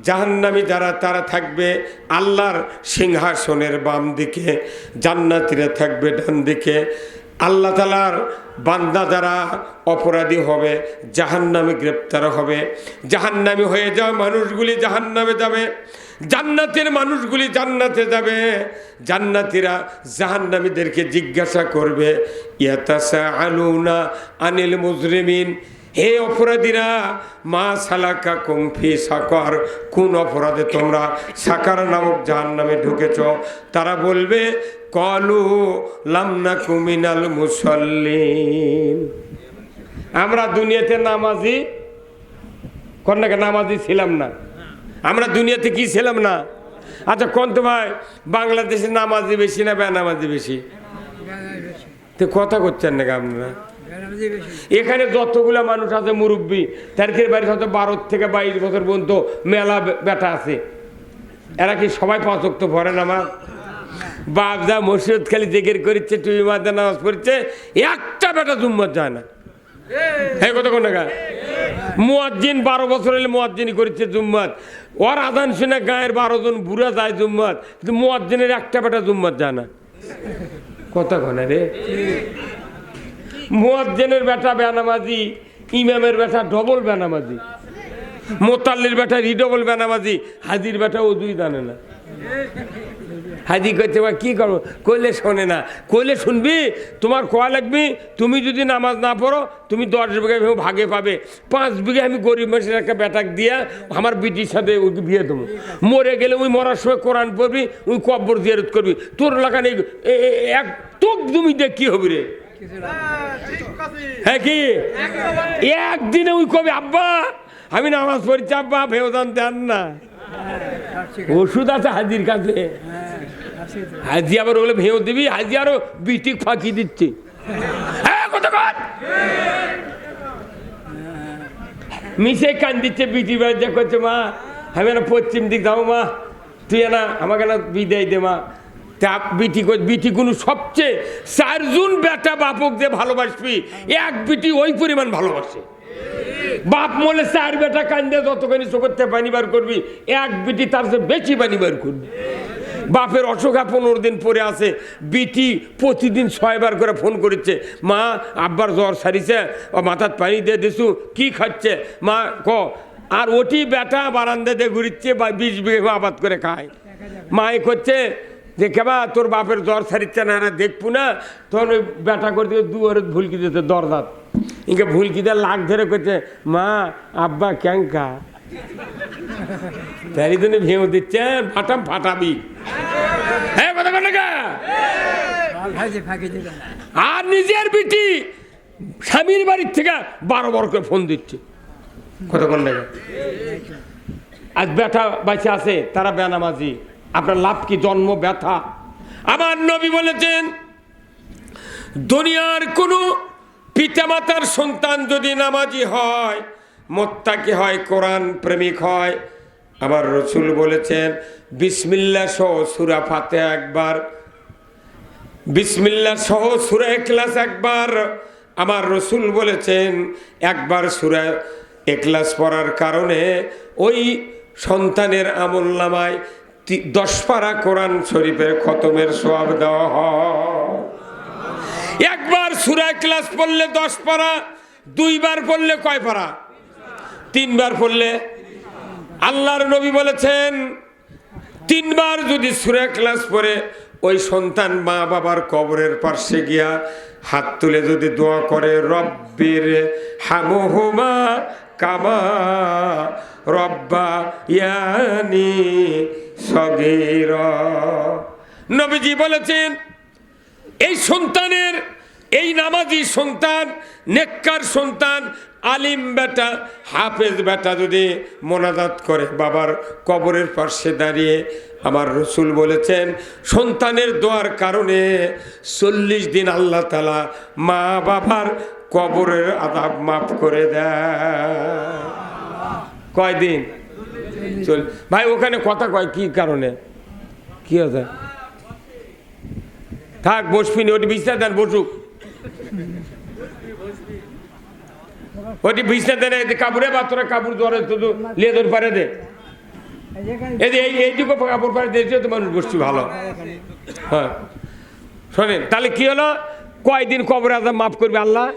জাহান্নামী যারা, তারা থাকবে আল্লাহর সিংহাসনের বাম দিকে, জান্নাতীরা থাকবে ডান দিকে। আল্লাহ তাআলার বান্দা যারা অপরাধী হবে, জাহান্নামে গ্রেপ্তার হবে। জাহান্নামী হয়ে যাওয়া মানুষগুলি জাহান্নামে যাবে, জান্নাতের মানুষগুলি জান্নাতে যাবে। জান্নাতীরা জাহান্নামীদেরকে জিজ্ঞাসা করবে, ইয়াতাসাআলুনা আনিল মুজরিমিন, হে অপরাধীরা, মা সালাকাকুম ফি সাকার, কোন অপরাধে তোমরা সাকার নামক জাহান্নামে ঢুকেছ? তারা বলবে, ক্বালু লাম নাকু মিনাল মুসাল্লিন, আমরা দুনিয়াতে নামাজি, কন্যাকে নামাজি ছিলাম না। আমরা দুনিয়াতে কি ছিলাম না? আচ্ছা কোন তো ভাই, বাংলাদেশে নামাজি বেশি না বেনামাজি বেশি? তো কথা করছেন নাকি আপনারা? এখানে যতগুলা মানুষ আছে মুরব্বী, তাদের বাড়ি হয়তো 12 থেকে 22 বছর পর্যন্ত মেলা বেটা আছে। এরা কি সবাই 5 ওয়াক্ত পড়ে নামাজ? বাপ যা মসজিদ খালি জিকির করছে, টুপি মাথা নামাজ পড়ছে, একটা বেটা জুম্মাত যায় না। হ্যাঁ কতক্ষণ টাকা? মুয়াজ্জিন 12 বছর হলে মুয়াজ্জিনি করেছে জুম্মাত, ওর আজান শুনে গায়ের 12 জন বুড়া যায় জুম্মাত, কিন্তু মুয়াজ্জিনের একটা বেটা জুম্মাত যায় না। কতক্ষণ রে? মুয়াজ্জিনের বেটা বেনামাজি, ইমামের বেটা ডবল বেনামাজি, মোতাল্লির বেটা রিডবল বেনামাজি, হাজির বেটা ওযুই জানে না। হাজি করতে কি করবো, কইলে শোনে না। কইলে শুনবি, তোমার কোয়া লাগবি, তুমি যদি নামাজ না পড়ো তুমি 10 বিঘা ভাগে পাবে, 5 বিঘা আমি গরিব মানুষের একটা বেটাক দিয়া আমার বিটির সাথে ওকে বিয়ে দেবো। মরে গেলে ওই মরার সময় কোরআন পড়বি, ওই কব্বর জিয়ারত করবি। তোর এলাকা নেই এক তোক তুমি দেখ কি হবি রে? হ্যাঁ কি একদিনে ওই কবি, আব্বা আমি নামাজ পড়ছি, আব্বা ভেওদান দেন না। ওষুধ আছে হাজির কাছে, হাজি আবার ওগুলো ভেও দিবি, হাজি আরো বিটিক ফাঁকি দিচ্ছে। মিশে কান দিচ্ছে, বিটি বাজা করছে, মা আমি না পশ্চিম দিক যাবো, মা তুই না আমাকে না বিদায় দে মা। তা বিটি কোনো সবচেয়ে 4 জন বেটা বাপক যে ভালোবাসবি, এক বিটি ওই পরিমাণ ভালোবাসে। বাপ মলে 4 বেটা কান্দে যতখানি চোখের পানি বার করবি, এক বিটি তার চেয়ে বেশি পানি বার করবি। বাপের অসুখা 15 দিন পরে আছে, বিটি প্রতিদিন 6 বার করে ফোন করেছে, মা আব্বার জ্বর সারিছে, ও মাথার পানি দিয়ে দিছু, কি খাচ্ছে মা ক। আর ওটি বেটা বারান্দা দিয়ে ঘুরিচ্ছে, 20 বিঘা আবাদ করে খায়। মায়ে করছে যে কেবা তোর বাপের জ্বর ছাড়িচ্ছে না দেখবো না, তখন ওই বেটা করে দিয়ে দুয়ারে ভুলকি দিতে দরদাত ইনকে ভুলকি দিয়ে লাগ ধরে করছে মা আব্বা ক্যাঙ্কা তারই জন্য ভেঙে দিচ্ছে ফাটাম ফাটাবি। হ্যাঁ কথা বলে গা। আর নিজের বিটি স্বামীর বাড়ির থেকে 12 করে ফোন দিচ্ছে কথা বলে গা। আজ ব্যথা বাইসে আছে তারা বেনামাজি, আপনার লাভ কি? জন্ম ব্যথা। আমার নবী বলেছেন দুনিয়ার কোনো পিতামাতার সন্তান যদি নামাজি হয়, মুত্তাকি হয়, কোরআন প্রেমিক হয়, আমার রসুল বলেছেন বিসমিল্লাহ সহ সূরা ফাতিহা একবার, বিসমিল্লাহ সহ সূরা ইখলাস একবার, আমার রসুল বলেছেন একবার সূরা ইখলাস পড়ার কারণে ওই সন্তানের আমলনামায় 10 পারা কোরআন শরীফের খতমের সওয়াব দেওয়া হয়। একবার সূরা ইখলাস পড়লে 10 পারা, 2 বার পড়লে কয় পারা? 3 বার পড়লে। আল্লাহর নবী বলেছেন 3 বার যদি সূরা ইখলাস পড়ে ওই সন্তান মা বাবার কবরের পাশে গিয়া হাত তুলে যদি দোয়া করে রব্বির হামহুমা কামা রব্বায়ানি সগীরা, নবীজি বলেছেন এই সন্তানের, এই নামাজি সন্তান, নেককার সন্তান, আলিম বেটা, হাফেজ বেটা যদি মোনাজাত করে বাবার কবরের পাশে দাঁড়িয়ে, আমার রসুল বলেছেন সন্তানের দোয়ার কারণে 40 দিন আল্লাহ তাআলা মা বাবার কবরের আযাব মাফ করে দেয়। কয়দিন? ভাই ওখানে কথা কয় কি কারণে? কি হচ্ছে? থাক বসবিনি, ওটি বিছনা দেন, বসুক ওটি বিছনা দেন, কাপড়ে বা তোরা কাপড় ধরে শুধু লিয়ে ধরে পারে দে, এইটুকু কাপড় পারে দিয়েছে তো মানুষ বসছি ভালো। হ্যাঁ শোনেন তাহলে কি হলো, কয়দিন কবরে আযাব মাফ করবে আল্লাহ?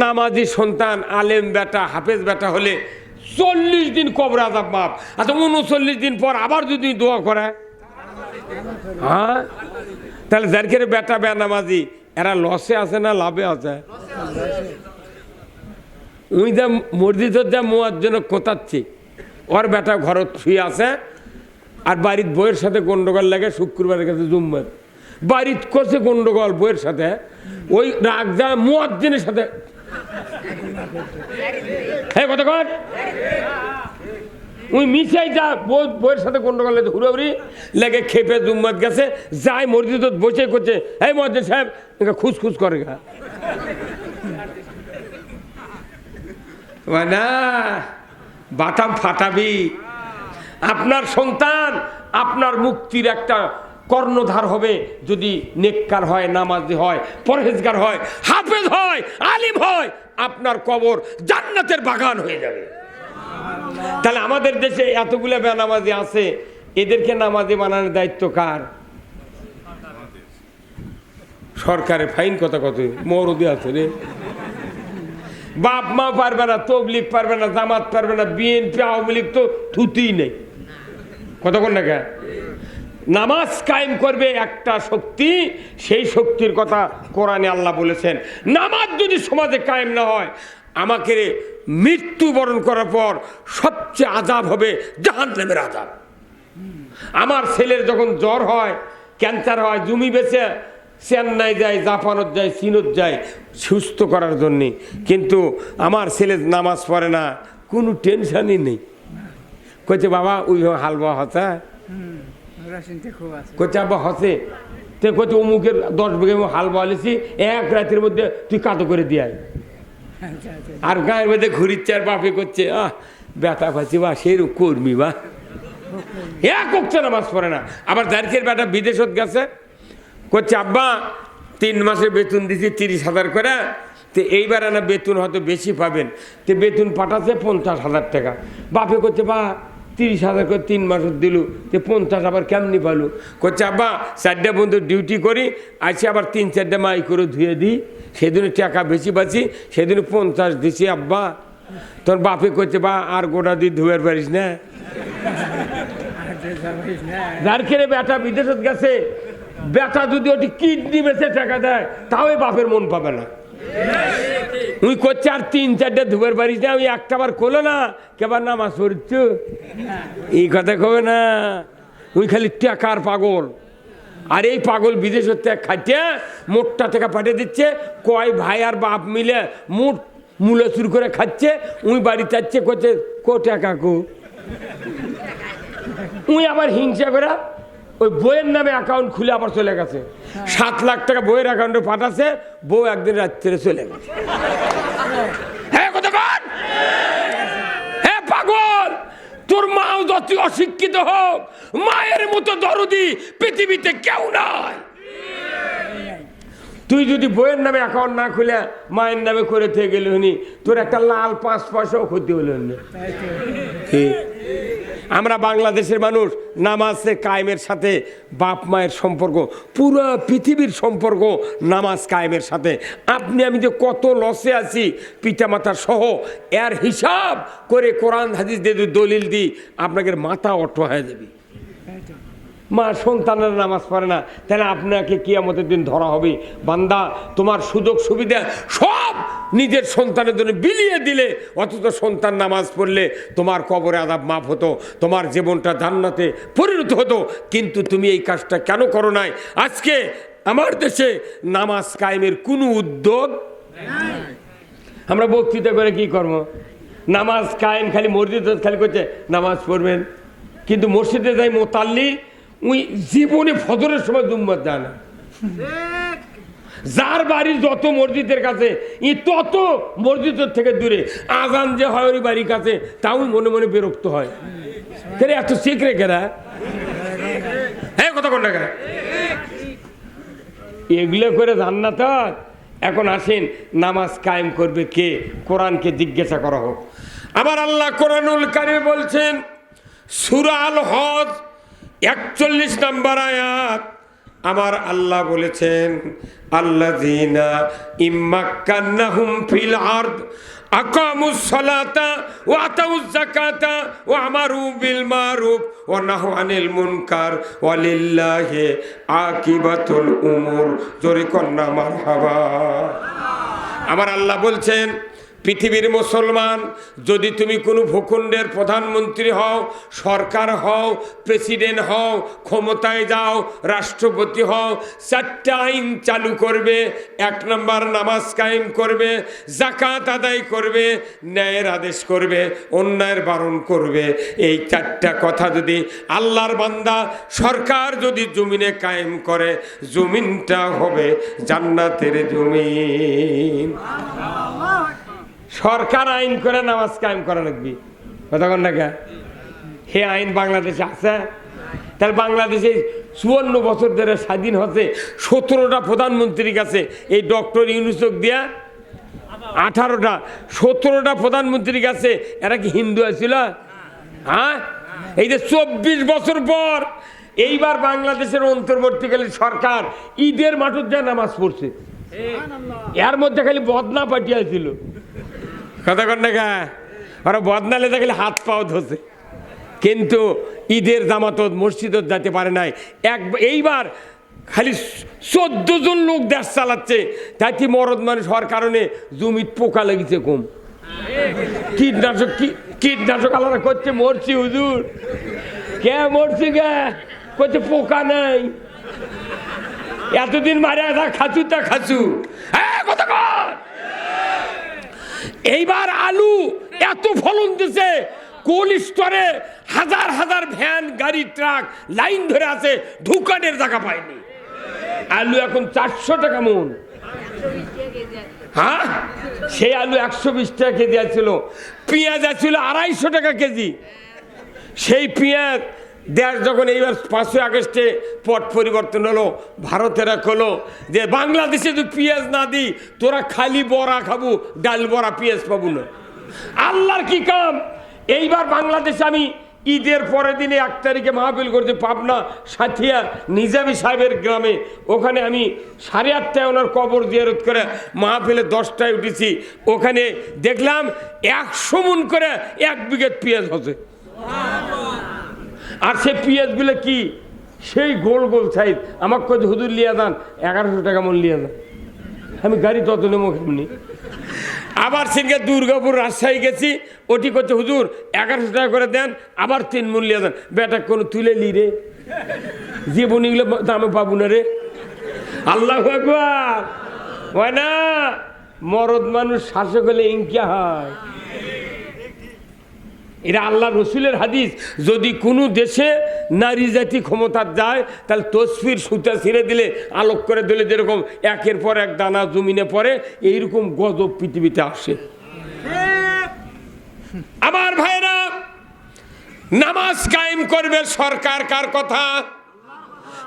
নামাজি সন্তান, আলেম বেটা, হাফেজ বেটা হলে 40 দিন কবরে আযাব মাফ। আচ্ছা 39 দিন পর আবার যদি দোয়া করে, হ্যাঁ তাহলে যার বেটা বেনামাজি এরা লসে আছে না লাভে আছে? উনি যা মসজিদের যা মুয়াজ্জিন কোতাচ্ছে, ওর বেটা ঘরত শুয়ে আছে আর বাড়ির বইয়ের সাথে গন্ডগোল লাগে, শুক্রবারের কাছে জুম্মার বাড়িত করছে গন্ডগোল বইয়ের সাথে, ওই রাগ যা মুয়াজ্জিনের সাথে। হ্যাঁ কথা কর, ওই মিশাই যা বইয়ের সাথে গন্ডগোল লাগে, হুড়াহুড়ি লেগে খেপে জুম্মাত গেছে, যাই মসজিদত বসে করছে এই মুয়াজ্জিন সাহেব খুসখুস করে গা না বাটাম ফাটাবি। আপনার সন্তান আপনার মুক্তির একটা কর্ণধার হবে যদি নেককার হয়, নামাজি হয়, পরহেজগার হয়, হাফেজ হয়, আলিম হয়, আপনার কবর জান্নাতের বাগান হয়ে যাবে। তাহলে আমাদের দেশে এতগুলো বেনামাজি আছে, এদেরকে নামাজি বানানোর দায়িত্ব কার? সরকারের ফাইন কথা কত মরদি আছে রে, বাপ মা পারবে না, তবলিগ পারবে না, জামাত পারবে না, বিএনপি আওয়ামী লীগ তো থুতিই নেই। কতক্ষণ না কে নামাজ কায়েম করবে একটা শক্তি, সেই শক্তির কথা কোরআনে আল্লাহ বলেছেন। নামাজ যদি সমাজে কায়েম না হয়, আমাকে মৃত্যুবরণ করার পর সবচেয়ে আযাব হবে জাহান্নামের আযাব। আমার ছেলের যখন জ্বর হয়, ক্যান্সার হয়, জমি বেচে চেন্নাই যায়, জাপানত যায়, চীনত যায় সুস্থ করার জন্যে, কিন্তু আমার ছেলে নামাজ পড়ে না, কোনো টেনশনই নেই। কইছে বাবা ওই হালবা হচ্ছে, কইছে আব্বা হচ্ছে, তো কইছে অমুকের 10 বিঘা হালবা হলেছি, এক রাতের মধ্যে তুই কাতো করে দিয়ে। আর গায়ের মধ্যে ঘুরিচ্ছে আর বাপে করছে ব্যথা পাচ্ছি বা সেরকম কর্মী বা এক হচ্ছে নামাজ পড়ে না। আবার যারকের বেটা বিদেশত গেছে, করছে আব্বা 3 মাসের বেতন দিছি 30,000 করে, তো এইবার না বেতন হয়তো বেশি পাবেন, তো বেতন পাঠাচ্ছে 50,000 টাকা। বাপে করছে বা 30,000 করে 3 মাস দিল, তো 50 আবার কেমনি পালো? করছে আব্বা 4টা বন্ধু ডিউটি করি, আসে আবার 3-4টা মাই করে ধুয়ে দিই, সেদিনে টাকা বেশি পাচ্ছি, সেদিনে 50 দিছি আব্বা। তোর বাপে করছে বা আর গোটা দিয়ে ধুয়ের পারিস না, যার খেলে বেটা বিদেশত গেছে, বেটা যদি ওটি কিডনি বেচে টাকা দেয় তাও বাপের মন পাবে না। তুই করছে আর 3-4টা ধুবের বাড়িতে আমি একটা বার করলো না কেবার নামাজ পড়ছ, এই কথা কবে না। তুই খালি টাকার পাগল। আর এই পাগল বিদেশ থেকে খাইতে মোটটা থেকে পাঠিয়ে দিচ্ছে, কয় ভাই আর বাপ মিলে মোট মূল্য চুর করে খাচ্ছে। উই বাড়ি চাচ্ছে করছে কো টাকা কো। উই আবার হিংসা করে ওই বইয়ের নামে অ্যাকাউন্ট খুলে আবার চলে গেছে। 7 লাখ টাকা বইয়ের অ্যাকাউন্টে পাঠাচ্ছে, বউ একদিন রাত্রে চলে গেছে। হ্যাঁ কথা বল। হ্যাঁ পাগল, তোর মাও যত অশিক্ষিত হোক, মায়ের মতো দরদি পৃথিবীতে কেউ নাই। তুই যদি বইয়ের নামে অ্যাকাউন্ট না খুলে মায়ের নামে করে থেকে গেলি হনি, তোর একটা লাল 5 পয়সাও ক্ষতি হলো না। আমরা বাংলাদেশের মানুষ নামাজে কায়েমের সাথে বাপ মায়ের সম্পর্ক, পুরো পৃথিবীর সম্পর্ক নামাজ কায়েমের সাথে। আপনি আমি যে কত লসে আছি পিতামাতার সহ, এর হিসাব করে কোরআন হাদিস দিয়ে দলিল দিই, আপনাকে মাথা অট হয়ে যাবে। মা সন্তানের নামাজ পড়ে না, তাহলে আপনাকে কিয়ামতের দিন ধরা হবে। বান্দা তোমার সুযোগ সুবিধা সব নিজের সন্তানের জন্য বিলিয়ে দিলে, অথচ সন্তান নামাজ পড়লে তোমার কবরে আযাব মাফ হতো, তোমার জীবনটা জান্নাতে পরিণত হতো। কিন্তু তুমি এই কাজটা কেন করো নাই? আজকে আমার দেশে নামাজ কায়েমের কোনো উদ্যোগ। আমরা বক্তৃতা করে কি করব? নামাজ কায়েম খালি মসজিদ খালি করছে নামাজ পড়বেন, কিন্তু মসজিদে যাই মোতাল্লি ওই জীবনে ফজরের সময় দুম্মত যায় না। যার বাড়ি যত মসজিদের কাছে তত মসজিদের থেকে দূরে আজান যে হয় ওই বাড়ির কাছে, তাও মনে মনে বিরক্ত হয়। এত শিখ রে কেরা, হ্যাঁ কথা কোনটা কেরা এগুলো করে জান্নাত। এখন আসেন নামাজ কায়েম করবে কে? কোরআনকে জিজ্ঞাসা করা হোক। আমার আল্লাহ কোরআনুল কারীমে বলছেন, সূরা আল হজ 41 নম্বর আয়াত, আমার আল্লাহ বলেছেন, আল্লাযীনা ইম্মাক্কান্নাহুম ফিল আরদ আকামুস সালাতা ওয়া আতাউজ যাকাতা ওয়া আমারু বিল মারুফ ওয়া নাহু আনিল মুনকার ওয়া লিল্লাহি আকিবাতুল উমুর। জোরে কন্না মারহাবা। আমার আল্লাহ বলছেন, পৃথিবীর মুসলমান, যদি তুমি কোনো ভূখণ্ডের প্রধানমন্ত্রী হও, সরকার হও, প্রেসিডেন্ট হও, ক্ষমতায় যাও, রাষ্ট্রপতি হও, 4টা আইন চালু করবে। 1 নম্বর নামাজ কায়েম করবে, যাকাত আদায় করবে, ন্যায়ের আদেশ করবে, অন্যায়ের বারণ করবে। এই 4টা কথা যদি আল্লাহর বান্দা সরকার যদি জমিনে কায়েম করে, জমিনটা হবে জান্নাতের জমিন। সরকার আইন করে নামাজ কায়েম করা লাগবে, কতক্ষণ না? হে আইন বাংলাদেশে আছে? তাহলে বাংলাদেশে 54 বছর ধরে স্বাধীন হচ্ছে, 17টা প্রধানমন্ত্রীর কাছে এই ডক্টর ইউনূসকে দিয়া 18টা 17টা প্রধানমন্ত্রীর কাছে এরা কি হিন্দু আছিল? হ্যাঁ, এই যে 24 বছর পর এইবার বাংলাদেশের অন্তর্বর্তীকালীন সরকার ঈদের মাঠে যা নামাজ পড়ছে, এর মধ্যে খালি বদনা পাঠিয়েছিল। কথা কন না গা, ওরা বদনালে খালি হাত পাও ধরছে, কিন্তু ঈদের জামাতত মসজিদত যেতে পারে নাই। এইবার খালি 14 জন লোক দেশ চালাচ্ছে, তাই মরদ মানুষ হওয়ার কারণে জমিত পোকা লেগেছে কম। কীটনাশক আলাদা করছে, মরছি হুজুর। কে মরছি গে? করছে পোকা নাই। এতদিন মারে খাচু তা খাচু। হ্যাঁ কথা কর। এইবার আলু এত ফলন দিছে, কোল্ড স্টোরে হাজার হাজার ভ্যান, গাড়ি, ট্রাক লাইন ধরে আছে, ঢুকানের জায়গা পায়নি। আলু এখন 400 টাকা মন। হ্যাঁ, সেই আলু 120 টাকা কেজি আছিল। পেঁয়াজ আছিল 250 টাকা কেজি। সেই পেঁয়াজ দেশ যখন এইবার 5 আগস্টে পট পরিবর্তন হলো, ভারতেরা কলো যে বাংলাদেশে যদি পেঁয়াজ না দিই তোরা খালি বড়া খাবো, ডাল বড়া, পেঁয়াজ পাবো না। আল্লাহর কি কাম! এইবার বাংলাদেশে আমি ঈদের পরের দিনে 1 তারিখে মাহফিল করতে পাবনা সাথিয়া নিজামী সাহেবের গ্রামে, ওখানে আমি 8:30টায় ওনার কবর জিয়ারত করে মাহফিলে 10টায় উঠেছি। ওখানে দেখলাম 100 মণ করে 1 বিঘে পেঁয়াজ হচ্ছে। আর সে পেঁয়াজগুলো কি সেই গোল গোল সাইজ। আমার কাছে হুজুর লিয়া যান, 1100 টাকা মন লিয়া যান। আমি গাড়ি তত নেবো কেমনি। আবার সেদিকে দুর্গাপুর রাজশাহী গেছি, ওটি করছে হুজুর 1100 টাকা করে দেন, আবার 3 মন লিয়া যান। বেটা কোনো তুলে লি রে, যে বনিগুলো দামে পাবো না রে। আল্লাহু আকবার। হয় না, মরদ মানুষ শাসক হলে ইনকা হয়। এটা আল্লাহ রসুলের হাদিস। যদি কোনো দেশে নারী জাতি ক্ষমতা যায়, তাহলে তসফির সুতা ছিঁড়ে দিলে, আলোক করে দিলে যেরকম একের পর এক দানা জমিনে পড়ে, এইরকম গজব পৃথিবীতে আসে। আমার ভাইরা, নামাজ কায়েম করবে সরকার, কার কথা?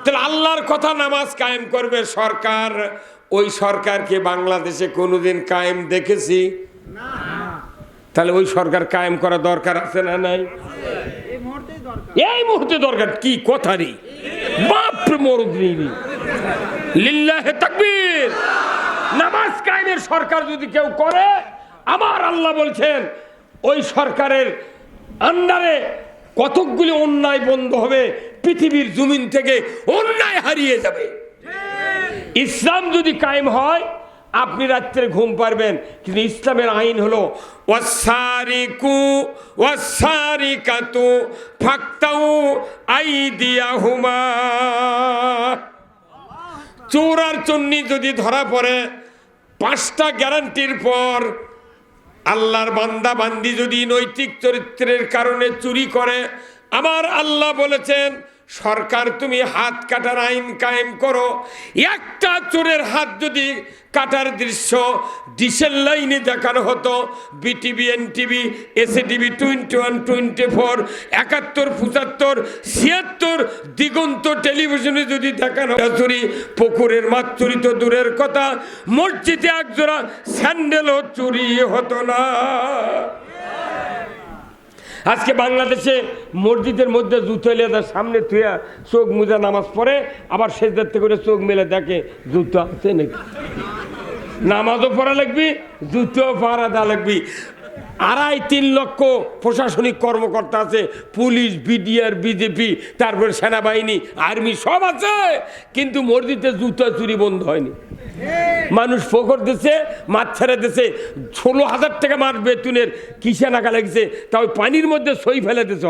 তাহলে আল্লাহর কথা। নামাজ কায়েম করবে সরকার। ওই সরকারকে বাংলাদেশে কোনোদিন কায়েম দেখেছি? তাহলে ওই সরকার কায়েম করা দরকার আছে না নাই? এই মুহূর্তে দরকার। কি কথা রে বাপ মরদি, লিল্লাহে তাকবীর। নামাজ কায়েমের সরকার যদি কেউ করে, আমার আল্লাহ বলছেন ওই সরকারের আন্ডারে কতকগুলি অন্যায় বন্ধ হবে, পৃথিবীর জমিন থেকে অন্যায় হারিয়ে যাবে। ইসলাম যদি কায়েম হয়, আপনি রাত্রে ঘুম পারবেন। কিন্তু ইসলামের আইন হলো ওয়াসারিকু ওয়াসারিকাতু ফাকতাউ আইদিয়াহুমা। চোর আর চন্নি যদি ধরা পড়ে, 5টা গ্যারান্টির পর আল্লাহর বান্দা বান্দি যদি নৈতিক চরিত্রের কারণে চুরি করে, আমার আল্লাহ বলেছেন সরকার তুমি হাত কাটার আইন কায়েম করো। একটা চোরের হাত যদি কাটার দৃশ্য ডিশের লাইনে দেখানো হতো, বিটিভি, এনটিভি, এসএটিভি, 21, 24, 71, 75, 76 দিগন্ত টেলিভিশনে যদি দেখানো চুরি, পুকুরের মাছ চুরি তো দূরের কথা, মসজিদে একজোড়া স্যান্ডেলও চুরি হতো না। আজকে বাংলাদেশে মসজিদের মধ্যে জুতো এলে সামনে থুয়া চোখ মুজা নামাজ পড়ে, আবার সেজদাতে করে চোখ মেলে দেখে জুতো আছে নাকি। নামাজও পড়া লাগবি, জুতো পাড়া দেওয়া লাগবি। 2.5-3 লক্ষ প্রশাসনিক কর্মকর্তা আছে, পুলিশ, বিডিআর, বিজেপি, তারপরে সেনাবাহিনী, আর্মি সব আছে, কিন্তু মসজিদে জুতো চুরি বন্ধ হয়নি। মানুষ ফোকর দিচ্ছে, মাছ ছেড়ে দিচ্ছে। 16,000 টাকা মাস বেতনের কিসে নাকা লাগছে, তা ওই পানির মধ্যে সই ফেলে দিছ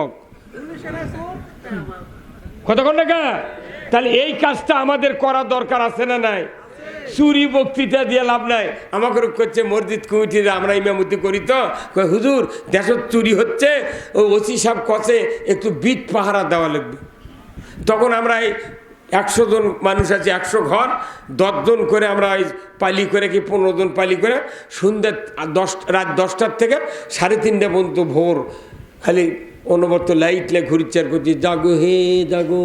কতক্ষণ টাকা। তাহলে এই কাজটা আমাদের করা দরকার আছে না নাই? চুরি বক্তৃতা দিয়ে লাভ নাই। আমাকে করছে মসজিদ কমিটির, আমরা ইমামতি করি তো, হুজুর দেশত চুরি হচ্ছে, ও ওসি সাহেব কষে একটু বিট পাহারা দেওয়া লাগবে। তখন আমরা 100 জন মানুষ আছে, 100 ঘর, 10 জন করে আমরা পালি করে কি 15 জন পালি করে সন্ধ্যে রাত 10টার থেকে 3:30 পর্যন্ত ভোর খালি অনবরত লাইট লে ঘুরিচার করছি, জাগো হে জাগো।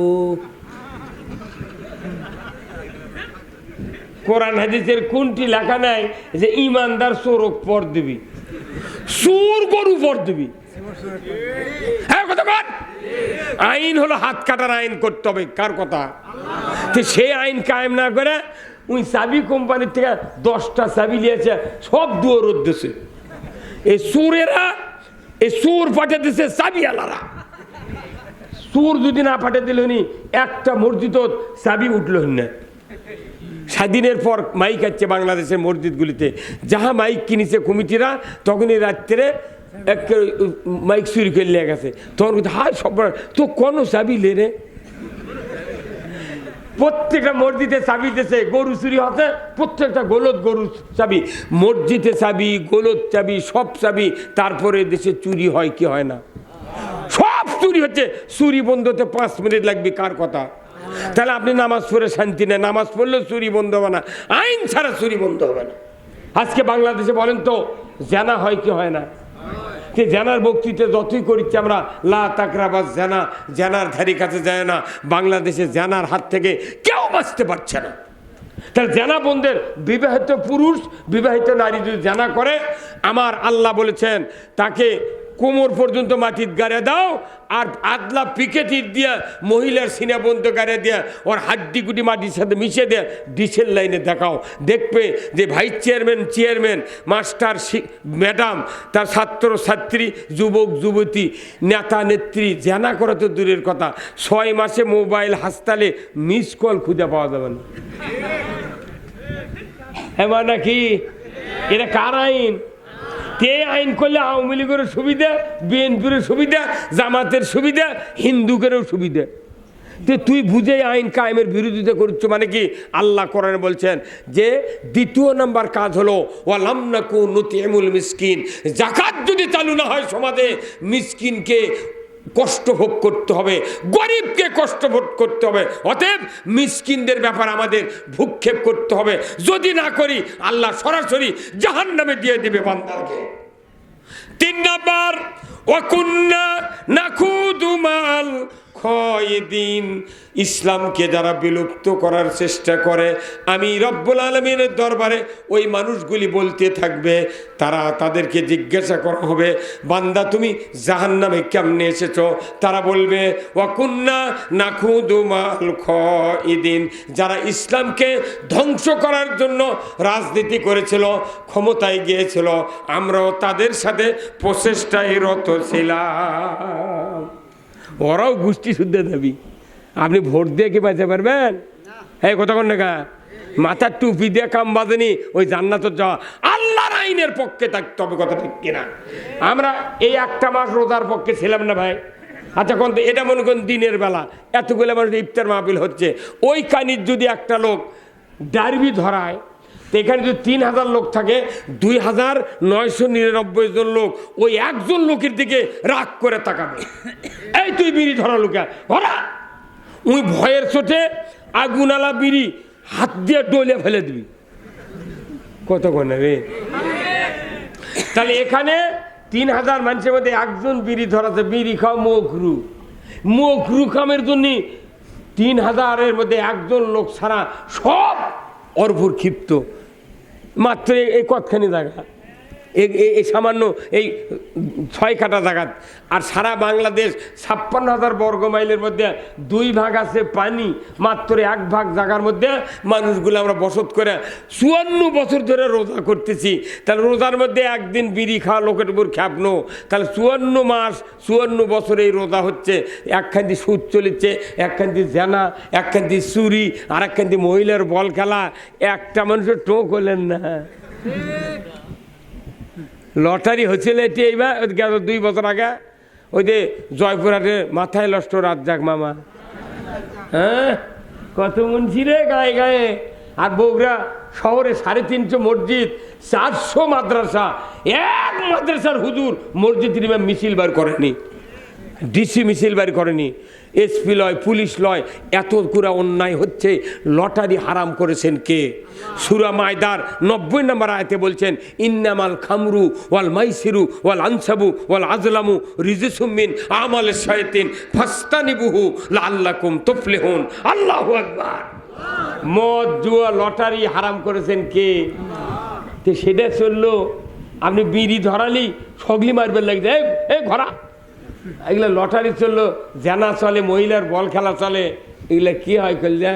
কোরআন হাদিসের কোনটি লেখা নাই যে ইমানদার চোরক পর দিবি, চোর গরু পর দিবি? হ্যাঁ, কথা বল। আইন হলো হাত কাটার আইন করতে হবে, কার কথা? সেই আইন কায়েম না করে ওই চাবি কোম্পানির থেকে 10টা চাবি নিয়েছে, সব দুয়ার উদ্দেশ্যে। এই চোরেরা, এই চোর পাঠিয়ে দিচ্ছে চাবি আলারা। চোর যদি না পাঠিয়ে দিল একটা মসজিদ চাবি উঠল না। স্বাধীনের পর মাইক আছে বাংলাদেশের মসজিদগুলিতে, যাহা মাইক কিনেছে কমিটিরা, তখনই রাত্রে এক মাইক চুরি করে নিয়ে গেছে। তখন হাই সব তো কোনো চাবি লে রে। প্রত্যেকটা মসজিদে চাবি দিয়েছে, গরু চুরি হচ্ছে, প্রত্যেকটা গোলত গরু চাবি, মসজিদে চাবি, গোলত চাবি, সব চাবি। তারপরে দেশে চুরি হয় কি হয় না? সব চুরি হচ্ছে। চুরি বন্ধ হতে 5 মিনিট লাগবে, কার কথা? তাহলে আপনি নামাজ পড়ে শান্তি নেই, নামাজ পড়লেও চুরি বন্ধ হবে না, আইন ছাড়া চুরি বন্ধ হবে না। আজকে বাংলাদেশে বলেন তো জানা হয় কি হয় না? জানার বক্তৃতা যতই করিচ্ছি আমরা, লা তাকরাবা জানা, জানার ধারি কাছে যায় না। বাংলাদেশে জানার হাত থেকে কেউ বাঁচতে পারছে না। তাহলে জানা বন্ধের, বিবাহিত পুরুষ বিবাহিত নারী যদি জানা করে, আমার আল্লাহ বলেছেন তাকে কোমর পর্যন্ত মাটির গাড়ে দাও, আর আদলা পিকেটির দিয়া মহিলার সিনা বন্ধ গাড়ে দিয়া ওর হাড্ডি গুটি মাটির সাথে মিশে দেয়া ডিসেল লাইনে দেখাও, দেখবে যে ভাইস চেয়ারম্যান মাস্টার ম্যাডাম, তার ছাত্র ছাত্রী, যুবক যুবতী, নেতা নেত্রী জানা করা তো দূরের কথা, 6 মাসে মোবাইল হাসতালে মিস কল খুঁজে পাওয়া যাবে না। হ্যাঁ নাকি? এটা কার আইন? কে আইন করলে আওয়ামী লীগের সুবিধা, বিএনপির সুবিধা, জামাতের সুবিধা, হিন্দুকেরও সুবিধা। তুই বুঝে আইন কায়েমের বিরোধিতা করছ মানে কি? আল্লাহ কোরআনে বলছেন যে 2 নম্বর কাজ হলো ওয়ালাম নাকু নুতিমুল মিসকিন। যাকাত যদি চালু না হয় সমাজে, মিসকিনকে কষ্ট ভোগ করতে হবে, গরিবকে কষ্ট ভোগ করতে হবে। অতএব মিসকিনদের ব্যাপার আমাদের ভূক্ষেপ করতে হবে। যদি না করি আল্লাহ সরাসরি জাহান্নামে দিয়ে দিবে বান্দাকে। 3 নাম্বার ওয়াকুন্না নাখুদু মাল খায়দিন। ইসলামকে যারা বিলুপ্ত করার চেষ্টা করে, আমি রব্বুল আলামিনের দরবারে ওই মানুষগুলি বলতে থাকবে, তাদেরকে জিজ্ঞাসা করা হবে, বান্দা তুমি জাহান্নামে কেমনে এসেছো? তারা বলবে ওয়াকুন্না নাখুদু মাল খায়দিন। যারা ইসলামকে ধ্বংস করার জন্য রাজনীতি করেছিল, ক্ষমতায় গিয়েছিল, আমরাও তাদের সাথে প্রচেষ্টায় রত ছিলাম। ওরাও গোষ্ঠী শুদ্ধ দাবি। আপনি ভোট দিয়ে কি বাঁচতে পারবেন? এই কথা কোন না, মাথার টুপি দিয়ে কাম বাঁধেনি, ওই জান্নাতের যাওয়া আল্লাহর আইনের পক্ষে থাকতে হবে। কথা ঠিক কিনা? আমরা এই 1 মাস রোজার পক্ষে ছিলাম না ভাই? আচ্ছা কোন এটা মনে করেন দিনের বেলা এতগুলো মানুষ ইফতার মাহফিল হচ্ছে, ওই কানির যদি একটা লোক ডারবি ধরায়, তো এখানে যদি 3000 লোক থাকে, 2999 জন লোক ওই একজন লোকের দিকে রাগ করে তাকাবে, এই তুই বিড়ি ধরা লোকে ধরা। ওই ভয়ের চোটে আগুনালা বিড়ি হাত দিয়ে ডলে ফেলে দিবি। কতক্ষণ রে? তাহলে এখানে 3000 মানুষের মধ্যে একজন বিড়ি ধরাতে, বিড়ি খাও মকরু কামের জন্য 3000-এর মধ্যে একজন লোক ছাড়া সব অর্ভুর ক্ষিপ্ত। মাত্র এই কতখানি জায়গা, এই সামান্য এই 6 কাঠা জায়গা, আর সারা বাংলাদেশ 56,000 বর্গ মাইলের মধ্যে 2 ভাগ আছে পানি, মাত্র 1 ভাগ জায়গার মধ্যে মানুষগুলো আমরা বসত করে 54 বছর ধরে রোজা করতেছি। তাহলে রোজার মধ্যে একদিন বিড়ি খাওয়া লোকের উপর খ্যাপনো, তাহলে 54 মাস 54 বছর এই রোজা হচ্ছে। একখান দিয়ে সুদ চলেছে, একখান দিয়ে জেনা, একখান দিয়ে চুরি, আর একখান দিয়ে মহিলার বল খেলা। একটা মানুষের টোক হলেন না। লটারি হচ্ছিল এটি এইবার 2 বছর আগে, ওই যে জয়পুরহাটের মাথায় নষ্ট রাজ্জাক মামা, হ্যাঁ কত মুন্সি রে গায়ে গায়ে। আর বগুড়া শহরে 350 মসজিদ, 400 মাদ্রাসা, এক মাদ্রাসার হুজুর মসজিদ ইমাম মিছিল বার করেনি, ডিসি মিছিল বার করেনি, এসপি লয়, পুলিশ লয়। এত পুরা অন্যায় হচ্ছে। লটারি হারাম করেছেন কে? সূরা মায়দার 90 নম্বর আয়াতে বলছেন, ইন্নামাল খামরু ওয়াল মাইসিরু ওয়াল আনসাবু ওয়াল আজলামু রিজসুম মিন আমালিশ শায়াতিন ফাস্তানিবুহু লাআল্লাকুম তুফলিহুন। আল্লাহু আকবার। মদ, জুয়া, লটারি হারাম করেছেন কে? তো সেটা চললো। আপনি বিড়ি ধরালি সগলি মারবেন লাগছে, এই ঘোরা। এগুলো লটারি চললো, জানা চলে, মহিলার বল খেলা চলে। এগুলো কি হয় করলে?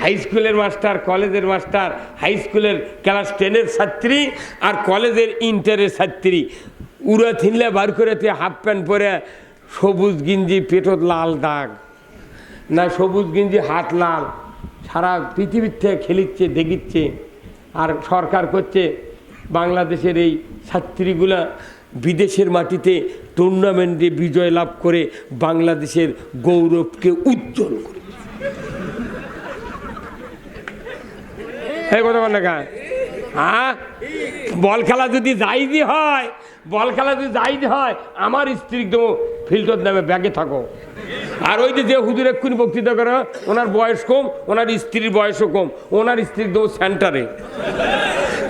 হাই স্কুলের মাস্টার, কলেজের মাস্টার, হাই স্কুলের ক্লাস 10-এর ছাত্রী আর কলেজের ইন্টারের ছাত্রী, উড়া থিনলে বার করে হাফ প্যান্ট পরে, সবুজ গিঞ্জি পেটত লাল দাগ, না সবুজ গিঞ্জি হাত লাল, সারা পৃথিবীর থেকে খেলিচ্ছে দেখিচ্ছে। আর সরকার করছে বাংলাদেশের এই ছাত্রীগুলা বিদেশের মাটিতে টুর্নামেন্টে বিজয় লাভ করে বাংলাদেশের গৌরবকে উজ্জ্বল করে। কথা বল না, হ্যাঁ বল খেলা যদি জাইজি হয়, আমার স্ত্রী দেবো ফিল্টার নামে ব্যাগে থাকো। আর ওই যে হুজুর এক্ষুনি বক্তৃতা করে, ওনার বয়স কম, ওনার স্ত্রীর বয়সও কম, ওনার স্ত্রী দেবো সেন্টারে।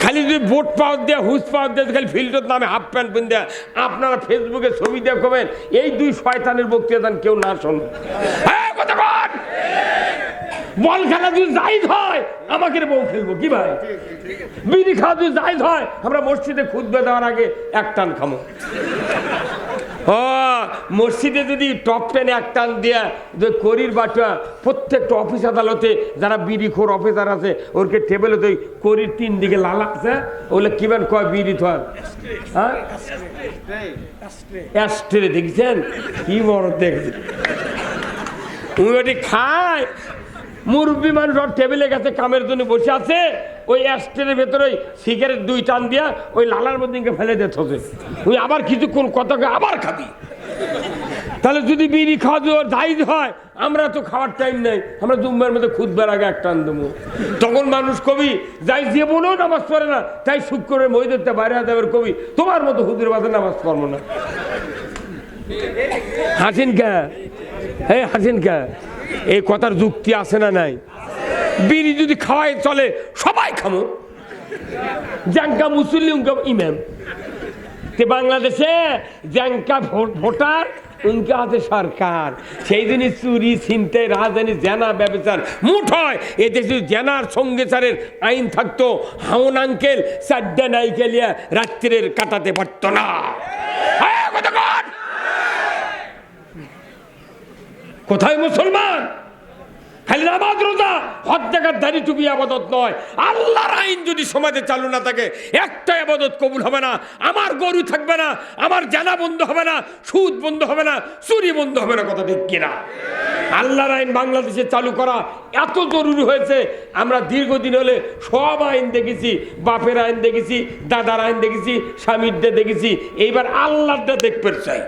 খালি যদি বোট পাওয়ার দেয়, হুস পাওয়ার দেয়, খালি ফিল্টার নামে হাফ প্যান্ট পিন দেয়। আপনারা ফেসবুকে ছবি দেখবেন, এই 2 শয়তানের বক্তৃতা কেউ না শোনো। বল খেলা যদি জায়েজ হয় আমাকে বউ খেলবো কি ভাই? বিড়ি খাওয়া যদি জায়েজ হয় আমরা মসজিদে খুতবা দেওয়ার আগে এক টান খামো। ও মসজিদে যদি টপ টেনে এক টান দিয়া করির বাটা প্রত্যেকটা অফিস আদালতে যারা বিড়িখোর অফিসার আছে ওরকে টেবিলে তো করির 3 দিকে লাল আছে ওগুলো কিমান কয় বিড়ি থর, হ্যাঁ অ্যাস্ট্রে দেখছেন কি বড় দেখছেন ওটি খায়। মুরব্বী মানুষ ওর টেবিলে গেছে কামের জন্য বসে আছে, ওই অ্যাস্ট্রের ভেতরে সিগারেট 2 টান দিয়া ওই লালার মধ্যে ফেলে দিতে হবে। তুই আবার কিছুক্ষণ কথা আবার খাবি। তাহলে যদি বিড়ি খাওয়া জায়েজ হয় আমরা তো খাওয়ার টাইম নেই, আমরা জুম্মার মধ্যে খুতবার আগে এক টান দেবো। তখন মানুষ কবি যাই জীবনেও নামাজ পড়ে না তাই শুক্রের মহিদেরটা বাইরে দেবের কবি তোমার মতো হুজুর বাদে নামাজ পড়বো না। হাসিন কে? হ্যাঁ হাসিন কে? এই কথার যুক্তি আছে না নাই? বিড়ি যদি খাওয়াই চলে সবাই খামো, জাঙ্কা মুসলিম ইমাম। বাংলাদেশে জাঙ্কা ভোটার উনকে আছে সরকার, সেই দিনই চুরি ছিনতাই রাজধানী জেনা ব্যবচার মুঠোয়। এতে যদি জেনার সঙ্গে চারের আইন থাকতো হাউন আঙ্কেল 4টা নাইকেলিয়া রাত্রির কাটাতে পারত না। কোথায় মুসলমান? খালি নামাজ রোজা হজ জাকাত দাড়ি টুপি আবাদত নয়। আল্লাহর আইন যদি সমাজে চালু না থাকে একটা আবাদত কবুল হবে না। আমার গরু থাকবে না, আমার জানা বন্ধ হবে না, সুদ বন্ধ হবে না, চুরি বন্ধ হবে না। কথা ঠিক কিনা? আল্লাহর আইন বাংলাদেশে চালু করা এত জরুরি হয়েছে। আমরা দীর্ঘদিন হলে সব আইন দেখেছি, বাপের আইন দেখেছি, দাদার আইন দেখেছি, স্বামীরটা দেখেছি, এইবার আল্লাহটা দেখতে চাই।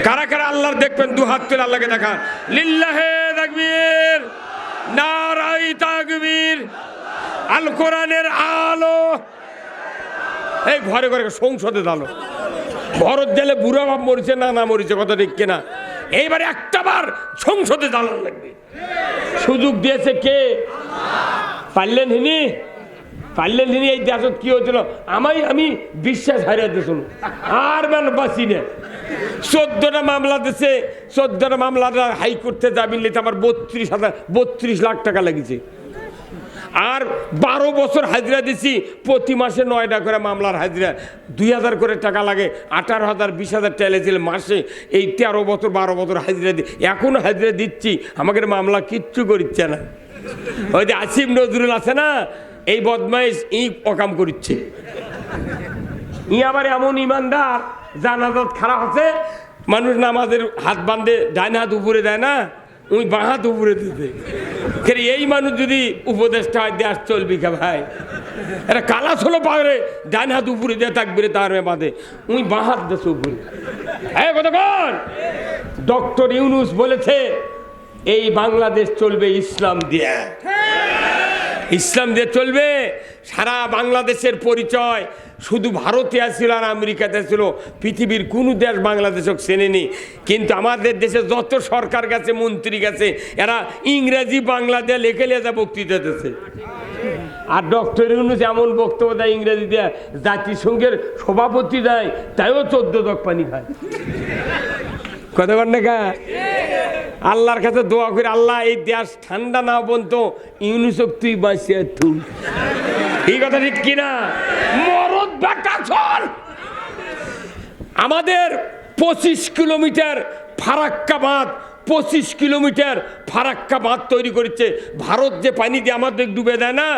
কারা কারা আল্লাহর দেখবেন? 2 হাত তুলে আল্লাহকে দেখান। লিল্লাহে তাকবীর, নারাই তাকবীর, আল কোরআনের আলো। এই ঘরে ঘরে সংসদে দালো, ভরত জেলে বুড়া বাপ মরিছে না না মরিছে, কথা ঠিক কিনা? এইবারে একটাবার সংসদে জ্বালান লাগবে। সুযোগ দিয়েছে কে? পারলেন হিনি? পারলেন হিনি? এই দেশত কি হয়েছিল আমি বিশ্বাস হারিয়ে দিয়েছিল আর বাঁচি না। 14টা মামলা দিছে, 14টা মামলাটা হাইকোর্টে জামিন নিতে আমার 32 লাখ টাকা লেগেছে। আর 12 বছর হাজিরা দিছি, প্রতি মাসে 9টা করে মামলার হাজিরা 2000 করে টাকা লাগে। 18,000 20,000 টাইলেছিল মাসে। এই 13 বছর 12 বছর হাজিরা দিই, এখনো হাজিরা দিচ্ছি, আমাদের মামলা কিচ্ছু করছে না। ওই যে আসিফ নজরুল আছে না, এই বদমাইশ অকাম করছে। আবার এমন ইমানদার জানাজাত খারাপ আছে, মানুষ নামাজের হাত বাঁধে ডাইন হাত উপরে দেয় না, ওই বাঁ হাত উপরে দিতে। এই মানুষ যদি উপদেশটা হয় দেশ চলবি কে ভাই? এটা কালাস হলো পারে ডাইন হাত উপরে দিয়ে থাকবে তার বাঁধে, ওই বাঁ হাত দেশ উপরে। হ্যাঁ কতক্ষণ ডক্টর ইউনুস বলেছে এই বাংলাদেশ চলবে ইসলাম দিয়ে, ইসলাম দিয়ে চলবে। সারা বাংলাদেশের পরিচয় শুধু ভারতে আসছিল আর আমেরিকাতে ছিল, পৃথিবীর কোনো দেশ বাংলাদেশক চেনেনি। কিন্তু আমাদের দেশে যত সরকার গেছে, মন্ত্রী গেছে, এরা ইংরেজি বাংলা দিয়ে লেখে লেখা বক্তৃতা দিতেছে। আর ডক্টর ইউনুস এমন বক্তব্য দেয় ইংরেজি দিয়ে, জাতিসংঘের সভাপতি দেয়, তাইও 14 জগ পানি খায়। কথা বল না কা? আল্লাহর কাছে দোয়া করে, আল্লাহ এই দেশ ঠান্ডা না বলত ইউনুসক তুই বাঁচিয়ে তুই। এই কথা ঠিক কিনা? মরদ বেটা চল। আমাদের 25 কিলোমিটার ফারাক্কা বাঁধ, 25 কিলোমিটার ফারাক্কা বাঁধ তৈরি করেছে ভারত। যে পানি দিয়ে আমাদের ডুবে দেয় না,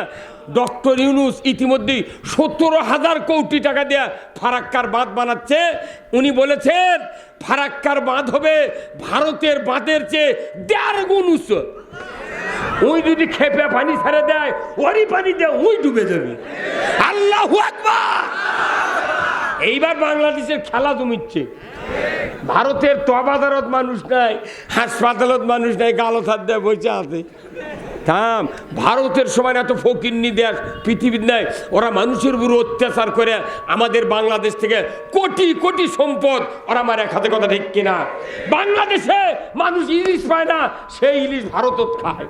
ডক্টর ইউনুস ইতিমধ্যেই 17,000 কোটি টাকা দিয়ে ফারাক্কার বাঁধ বানাচ্ছে। উনি বলেছেন ফারাক্কার বাঁধ হবে ভারতের বাঁধের চেয়ে 1.5 গুণ উঁচু। ওই যদি খেপে পানি ছেড়ে দেয়, ওরই পানি দিয়ে ওই ডুবে যাবে। আল্লাহু আকবার। এইবার বাংলাদেশের খেলা জমিচ্ছে। ভারতের তবাদারত মানুষ নাই, হাসপাতালত মানুষ নাই, গালত হাত দেয় বসে আছে। থাম, ভারতের সমান এত ফকিন্নি দেশ পৃথিবীর নাই। ওরা মানুষের উপর অত্যাচার করে আমাদের বাংলাদেশ থেকে কোটি কোটি সম্পদ ওরা আমার এক হাতে। কথা ঠিক কিনা? বাংলাদেশে মানুষ ইলিশ পায় না, সেই ইলিশ ভারতত খায়।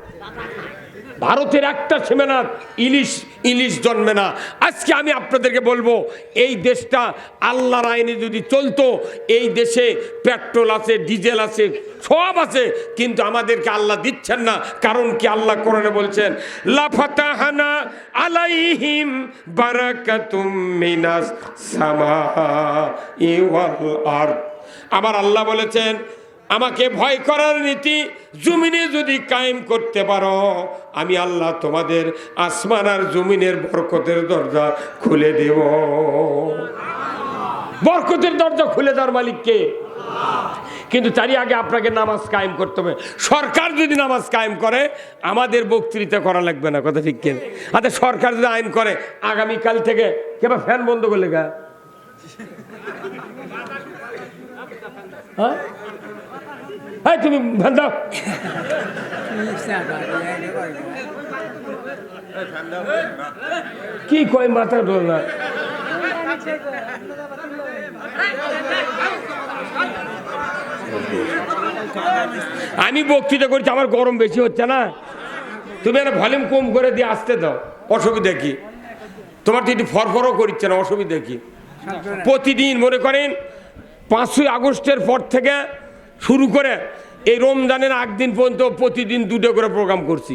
ভারতের একটা সীমানার ইলিশ ইলিশ জন্মে না। আজকে আমি আপনাদেরকে বলবো, এই দেশটা আল্লাহর আইনে যদি চলতো, এই দেশে পেট্রোল আছে, ডিজেল আছে, সব আছে, কিন্তু আমাদেরকে আল্লাহ দিচ্ছেন না। কারণ কি? আল্লাহ কোরআনে বলছেন, লাফাতাহানা আলাইহিম বারাকাতুম মিনাস সামাই ওয়াল আরদ। আমার আল্লাহ বলেছেন, আমাকে ভয় করার নীতি জমিনে যদি কায়েম করতে পারো, আমি আল্লাহ তোমাদের আসমান আর জমিনের বরকতের দরজা খুলে দেব। বরকতের দরজা খুলে দেওয়ার মালিক কে? কিন্তু তারই আগে আপনাকে নামাজ কায়েম করতে হবে। সরকার যদি নামাজ কায়েম করে, আমাদের বক্তৃতা করা লাগবে না, কথা ঠিক কিনা? আচ্ছা, সরকার যদি আইন করে আগামীকাল থেকে কেবা ফ্যান বন্ধ করলে গা, হ্যাঁ তুমি ফ্যান দাও, কি কয় মাথা ঢোল না। আমি বক্তৃতা করছি, আমার গরম বেশি হচ্ছে না, তুমি একটা ভলিউম কম করে দিয়ে আসতে দাও, অসুবিধা কি? তোমার তো একটু ফরফরও করছে না, অসুবিধা কি? প্রতিদিন মনে করেন 5ই আগস্টের পর থেকে শুরু করে এই রমজানের আগদিন পর্যন্ত প্রতিদিন 2টা করে প্রোগ্রাম করছি।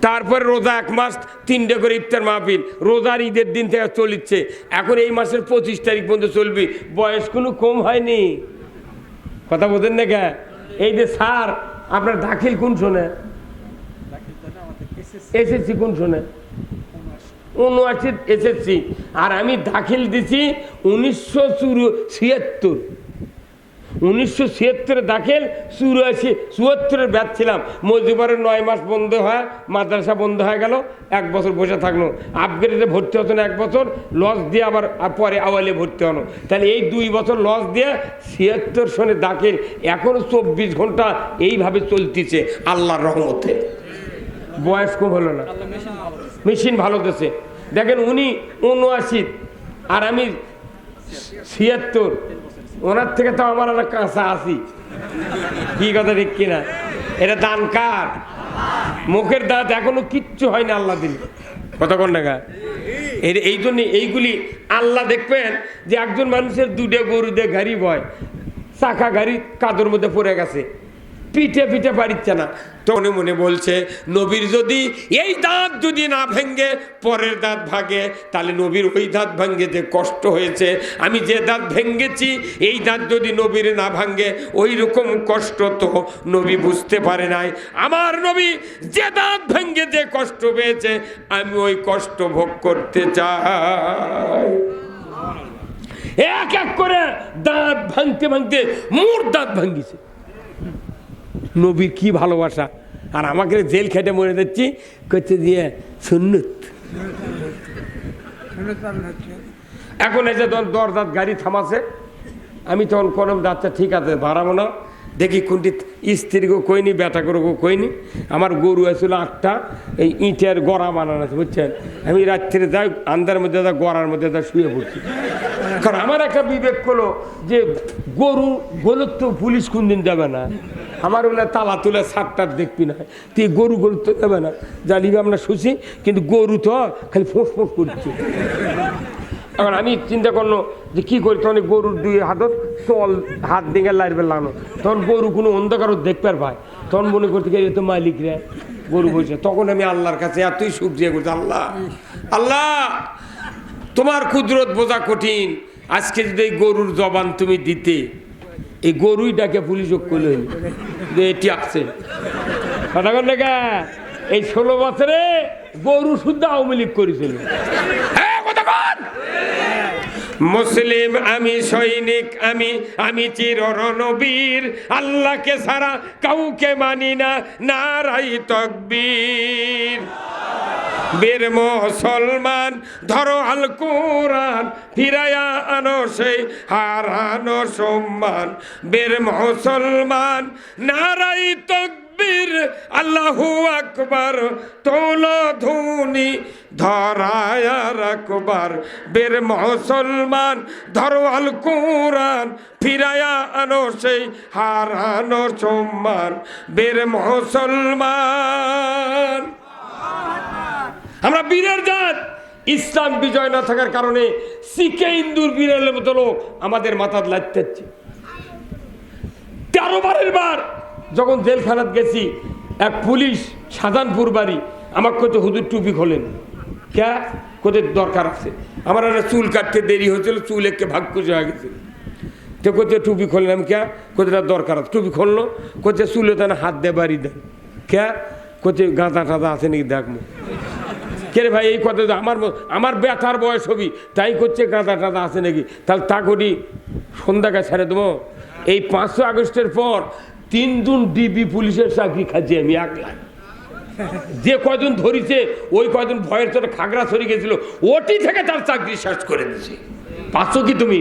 তারপরে রোজা 1 মাস 3টে করে ইফতার মাহফিল, রোজার ঈদের দিন থেকে চলিচ্ছে। এখন এই মাসের 25 তারিখ পর্যন্ত চলবি। বয়স কোনো কম হয়নি, কথা বোঝেন না কে? এই যে স্যার, আপনার দাখিল কোন শোনে? এসএসসি কোন শোনে? 79 এসএসসি। আর আমি দাখিল দিছি 1976। 1976 দাখিল, 74 ব্যাচ ছিলাম। মজিবরের 9 মাস বন্ধ হয়, মাদ্রাসা বন্ধ হয়ে গেল, 1 বছর বসে থাকলো। আপগ্রেডে ভর্তি হতো না 1 বছর, লস দিয়ে আবার পরে আওয়ালে ভর্তি হলো। তাহলে এই 2 বছর লস দিয়ে 76 সনে দাখিল। এখনো 24 ঘন্টা এইভাবে চলতেছে আল্লাহর রহমতে। বয়স কম হলো না, মেশিন ভালো দেশে। দেখেন উনি 79 আর আমি 76, ওনার থেকে তো আমার একটা কাঁচা আছি, কি কথা ঠিক কিনা? এটা দান কার? মুখের দাঁত এখনো কিচ্ছু হয় না, আল্লাহ দিন, কথা কোন টাকা? এই জন্য এইগুলি আল্লাহ দেখবেন যে একজন মানুষের 2টা গরু দিয়ে গাড়ি বয়, চাকা গাড়ি কাদর মধ্যে পড়ে গেছে, পিঠে পিঠে পারিচ্ছে না, তো মনে মনে বলছে, নবীর যদি এই দাঁত যদি না ভেঙ্গে পরের দাঁত ভাগে, তাহলে নবীর ওই দাঁত ভাঙ্গে যে কষ্ট হয়েছে, আমি যে দাঁত ভেঙ্গেছি এই দাঁত যদি নবীর না ভাঙ্গে, ওই রকম কষ্ট তো নবী বুঝতে পারে নাই। আমার নবী যে দাঁত ভেঙ্গে যে কষ্ট পেয়েছে, আমি ওই কষ্ট ভোগ করতে চাই। এক এক করে দাঁত ভাঙতে ভাঙতে মোর দাঁত ভাঙ্গিছে। নবীর কি ভালোবাসা! আর আমাকে জেল খেটে মরে যাচ্ছি, করতে দিয়ে সুন্নত। এখন এসে তখন দরজাত গাড়ি থামাছে, আমি তখন কলম যাচ্ছে, ঠিক আছে বাড়াবো না, দেখি কোনটি স্ত্রীকে কইনি, বেটা করে কইনি। আমার গরু আসলে 8টা, এই ইটের গড়া বানানো আছে, বুঝছেন? আমি রাত্রে যাই, আন্দার মধ্যে যা গড়ার মধ্যে যা শুয়ে পড়ছি। কারণ আমার একটা বিবেক হলো যে গরু তো পুলিশ কোনদিন যাবে না, আমার বলে তালা তুলে 7টার দেখবি না, তুই গরু তো যাবে না, জানিবি আমরা শুছি, কিন্তু গরু তো খালি ফোঁস ফোঁস করছে। এখন আমি চিন্তা করলো যে কী করি, তখন গরুর 2 হাতত চল হাত দিকে লাইবে লাগানো, তখন গরু কোনো অন্ধকারও দেখবার পায়, তখন মনে করতে গেলে তো মালিক রে গরু বলছে। তখন আমি আল্লাহর কাছে এতই শুকরিয়া করছি, আল্লাহ আল্লাহ তোমার কুদরত বোঝা কঠিন। আজকে যদি এই গরুর জবান তুমি দিতে, এই গরুই ডাকে পুলিশ করল যে এটি আসছে, কথা কন দেখা। এই 16 বছরে গরু শুদ্ধ আওয়ামী লীগ করেছিল। মুসলিম আমি, সৈনিক আমি, আমি চির রণবীর, আল্লাহকে ছাড়া কাউকে মানি না, নারাই তাকবীর। বীর মুসলমান ধরো আল কোরআন, ফিরায়া আনো সেই হারানো সম্মান। বীর মুসলমান নারাই তাকবীর, আল্লাহু আকবার, তোলো ধুনি ধরায়া রাখবার। বীর মুসলমান ধরো আল কোরআন, ফিরায়া আনো সেই হারানো সম্মান। বীর মুসলমান আমরা বীরের জাত। ইসলাম বিজয় না থাকার কারণে শিখে ইন্দুর বীরের মতো লোক আমাদের মাথার লাগতেছে। 13 বারের বার যখন জেলখানাত গেছি, এক পুলিশ সাধানপুর বাড়ি আমার কোথাও হুজুর টুপি খোলেন, কে কোথায় দরকার আছে, আমার একটা চুল কাটতে দেরি হয়েছিল, চুল একে ভাগ খুশি হয়ে গেছিল, তো কোথায় টুপি খোলেন, কে কোথায় দরকার আছে, টুপি খুললো, কোথায় চুলে তাহলে হাত দিয়ে বাড়ি দেন, কে কোথায় গাঁদা টাদা আছে নাকি দেখবো, কে রে ভাই এই কথা, আমার ব্যথার বয়স হবি তাই করছে গাঁদা টাদা আছে নাকি, তাহলে তা করি সন্ধ্যাকে ছেড়ে দেবো। এই 5 আগস্টের পর 3 জন ডিবি পুলিশের চাকরি খাচ্ছি আমি একলা। যে কয়জন ধরিছে ওই কয়জন ভয়ের চোটে খাগড়া সরে গেছিল, ওটি থেকে তার চাকরি শেষ করে দিছে। পাচ্ছ কি তুমি,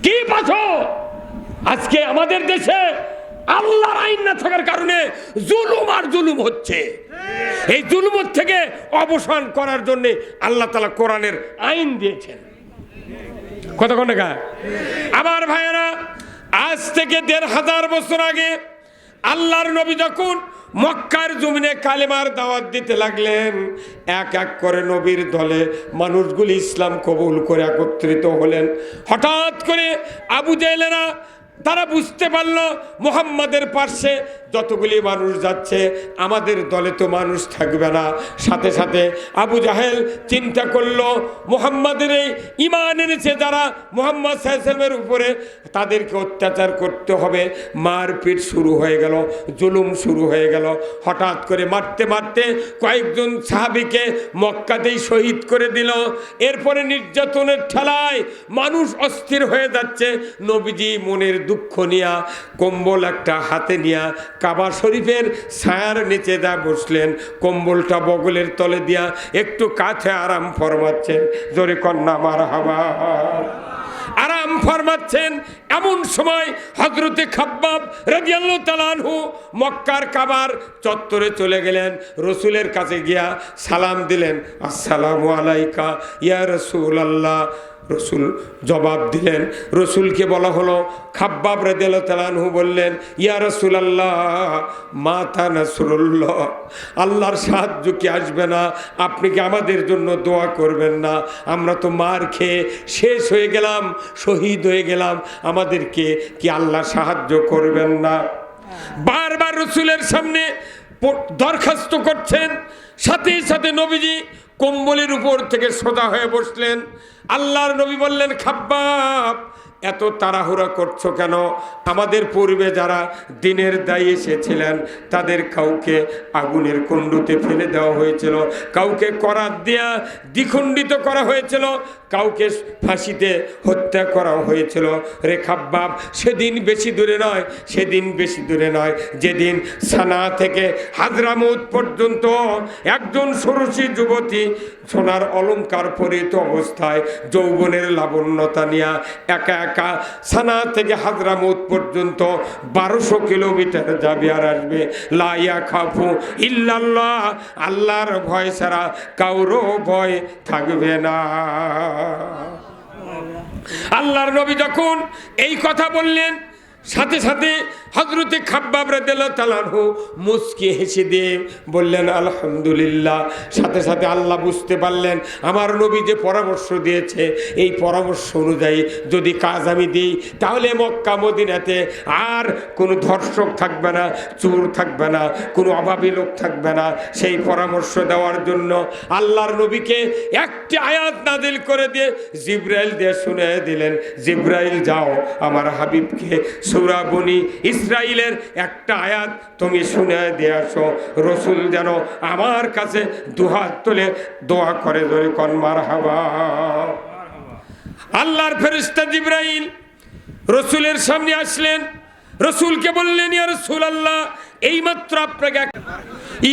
কি পাচ্ছ? আজকে আমাদের দেশে আল্লাহর আইন না থাকার কারণে জুলুম আর জুলুম হচ্ছে। এই জুলুমের থেকে অবসান করার জন্য আল্লাহ তাআলা কোরআনের আইন দিয়েছেন। কতক্ষণ টাকা আমার ভাইয়েরা, আজ থেকে 1500 বছর আগে আল্লাহর নবী যখন মক্কার জমিনে কালেমার দাওয়াত দিতে লাগলেন, এক এক করে নবীর দলে মানুষগুলি ইসলাম কবুল করে একত্রিত হলেন। হঠাৎ করে আবু জেহেলেরা তারা বুঝতে পারলো মুহাম্মাদের পাশে যতগুলি মানুষ যাচ্ছে আমাদের দলে তো মানুষ থাকবে না। সাথে সাথে আবু জাহেল চিন্তা করলো মুহাম্মাদের এই ঈমান এনেছে যারা মুহাম্মদ সাল্লাল্লাহু আলাইহি ওয়াসাল্লামের উপরে, তাদেরকে অত্যাচার করতে হবে। মারপিট শুরু হয়ে গেল, জুলুম শুরু হয়ে গেল। হঠাৎ করে মারতে মারতে কয়েকজন সাহাবীকে মক্কাতেই শহীদ করে দিল। এরপরে নির্যাতনের ঠেলায় মানুষ অস্থির হয়ে যাচ্ছে। নবীজি মনের দুঃখ নিয়া কম্বল একটা হাতে নিয়া কাবা শরীফের ছায়ার নিচে যা বসলেন, কম্বলটা বগলের তলে দিয়া একটু কাছে আরাম ফরমাচ্ছেন। জোরে কন্যা মারহাবা। আরাম ফরমাচ্ছেন। এমন সময় হযরতে খাব্বাব রাদিয়াল্লাহু তাআলা আনহু মক্কার কাবার চত্বরে চলে গেলেন। রসুলের কাছে গিয়া সালাম দিলেন, আসসালামু আলাইকা ইয়া রাসূলুল্লাহ। রসুল জবাব দিলেন। রসুলকে বলা হলো, খাব্বাব রাদিয়াল্লাহু তাআলা আনহু বললেন, ইয়া রাসূলুল্লাহ মাতা নাসরুল্লাহ, আল্লাহর সাহায্য কি আসবে না? আপনি কি আমাদের জন্য দোয়া করবেন না? আমরা তো মার খেয়ে শেষ হয়ে গেলাম, শহীদ হয়ে গেলাম, আমাদেরকে কি আল্লাহ সাহায্য করবেন না? বারবার রসুলের সামনে দরখাস্ত করছেন। সাথে সাথে নবীজি কম্বলের উপর থেকে সোজা হয়ে বসলেন। আল্লাহর নবী বললেন, খাব্বাব এত তাড়াহুড়া করছো কেন? আমাদের পূর্বে যারা দিনের দায়ী এসেছিলেন তাদের কাউকে আগুনের কুণ্ডুতে ফেলে দেওয়া হয়েছিল, কাউকে করাত দিয়া দ্বিখণ্ডিত করা হয়েছিল, কাউকে ফাঁসিতে হত্যা করা হয়েছিল। রে খাব্বাব, সেদিন বেশি দূরে নয়, সেদিন বেশি দূরে নয় যেদিন সানা থেকে হাজরামুত পর্যন্ত একজন ষোড়শী যুবতী সোনার অলংকার পরিহিত অবস্থায় যৌবনের লাবণ্যতা নিয়া একা একা সানা থেকে হাজরামুত পর্যন্ত 1200 কিলোমিটার যাবে আর আসবে। লা ইয়াখাফু ইল্লাল্লাহ, আল্লাহর ভয় ছাড়া কারো ভয় থাকবে না। আল্লাহর নবী যখন এই কথা বললেন, সাথে সাথে হযরতে খাব্বাব রাদিয়াল্লাহু তাআলা আনহু মুস্কি হেসে দিয়ে বললেন আলহামদুলিল্লাহ। সাথে সাথে আল্লাহ বুঝতে পারলেন আমার নবী যে পরামর্শ দিয়েছে, এই পরামর্শ অনুযায়ী যদি কাজ আমি দিই তাহলে মক্কা মদিনাতে আর কোনো ধর্ষক থাকবে না, চোর থাকবে না, কোনো অভাবী লোক থাকবে না। সেই পরামর্শ দেওয়ার জন্য আল্লাহর নবীকে একটি আয়াত নাজিল করে দিয়ে জিবরাইল দিয়ে শুনিয়ে দিলেন, জিবরাইল যাও আমার হাবিবকে সূরা বনী ইসরাইলের একটা আয়াত তুমি শুনে দিয়ে আসো। রসুল যেন আমার কাছে দুহাত তুলে দোয়া করে, ধরে কোন মারহাবা। আল্লাহর ফেরেশতা জিবরাইল রসুলের সামনে আসলেন। রসুলকে বললেন, ইয়া রাসূলুল্লাহ এইমাত্র আপনাকে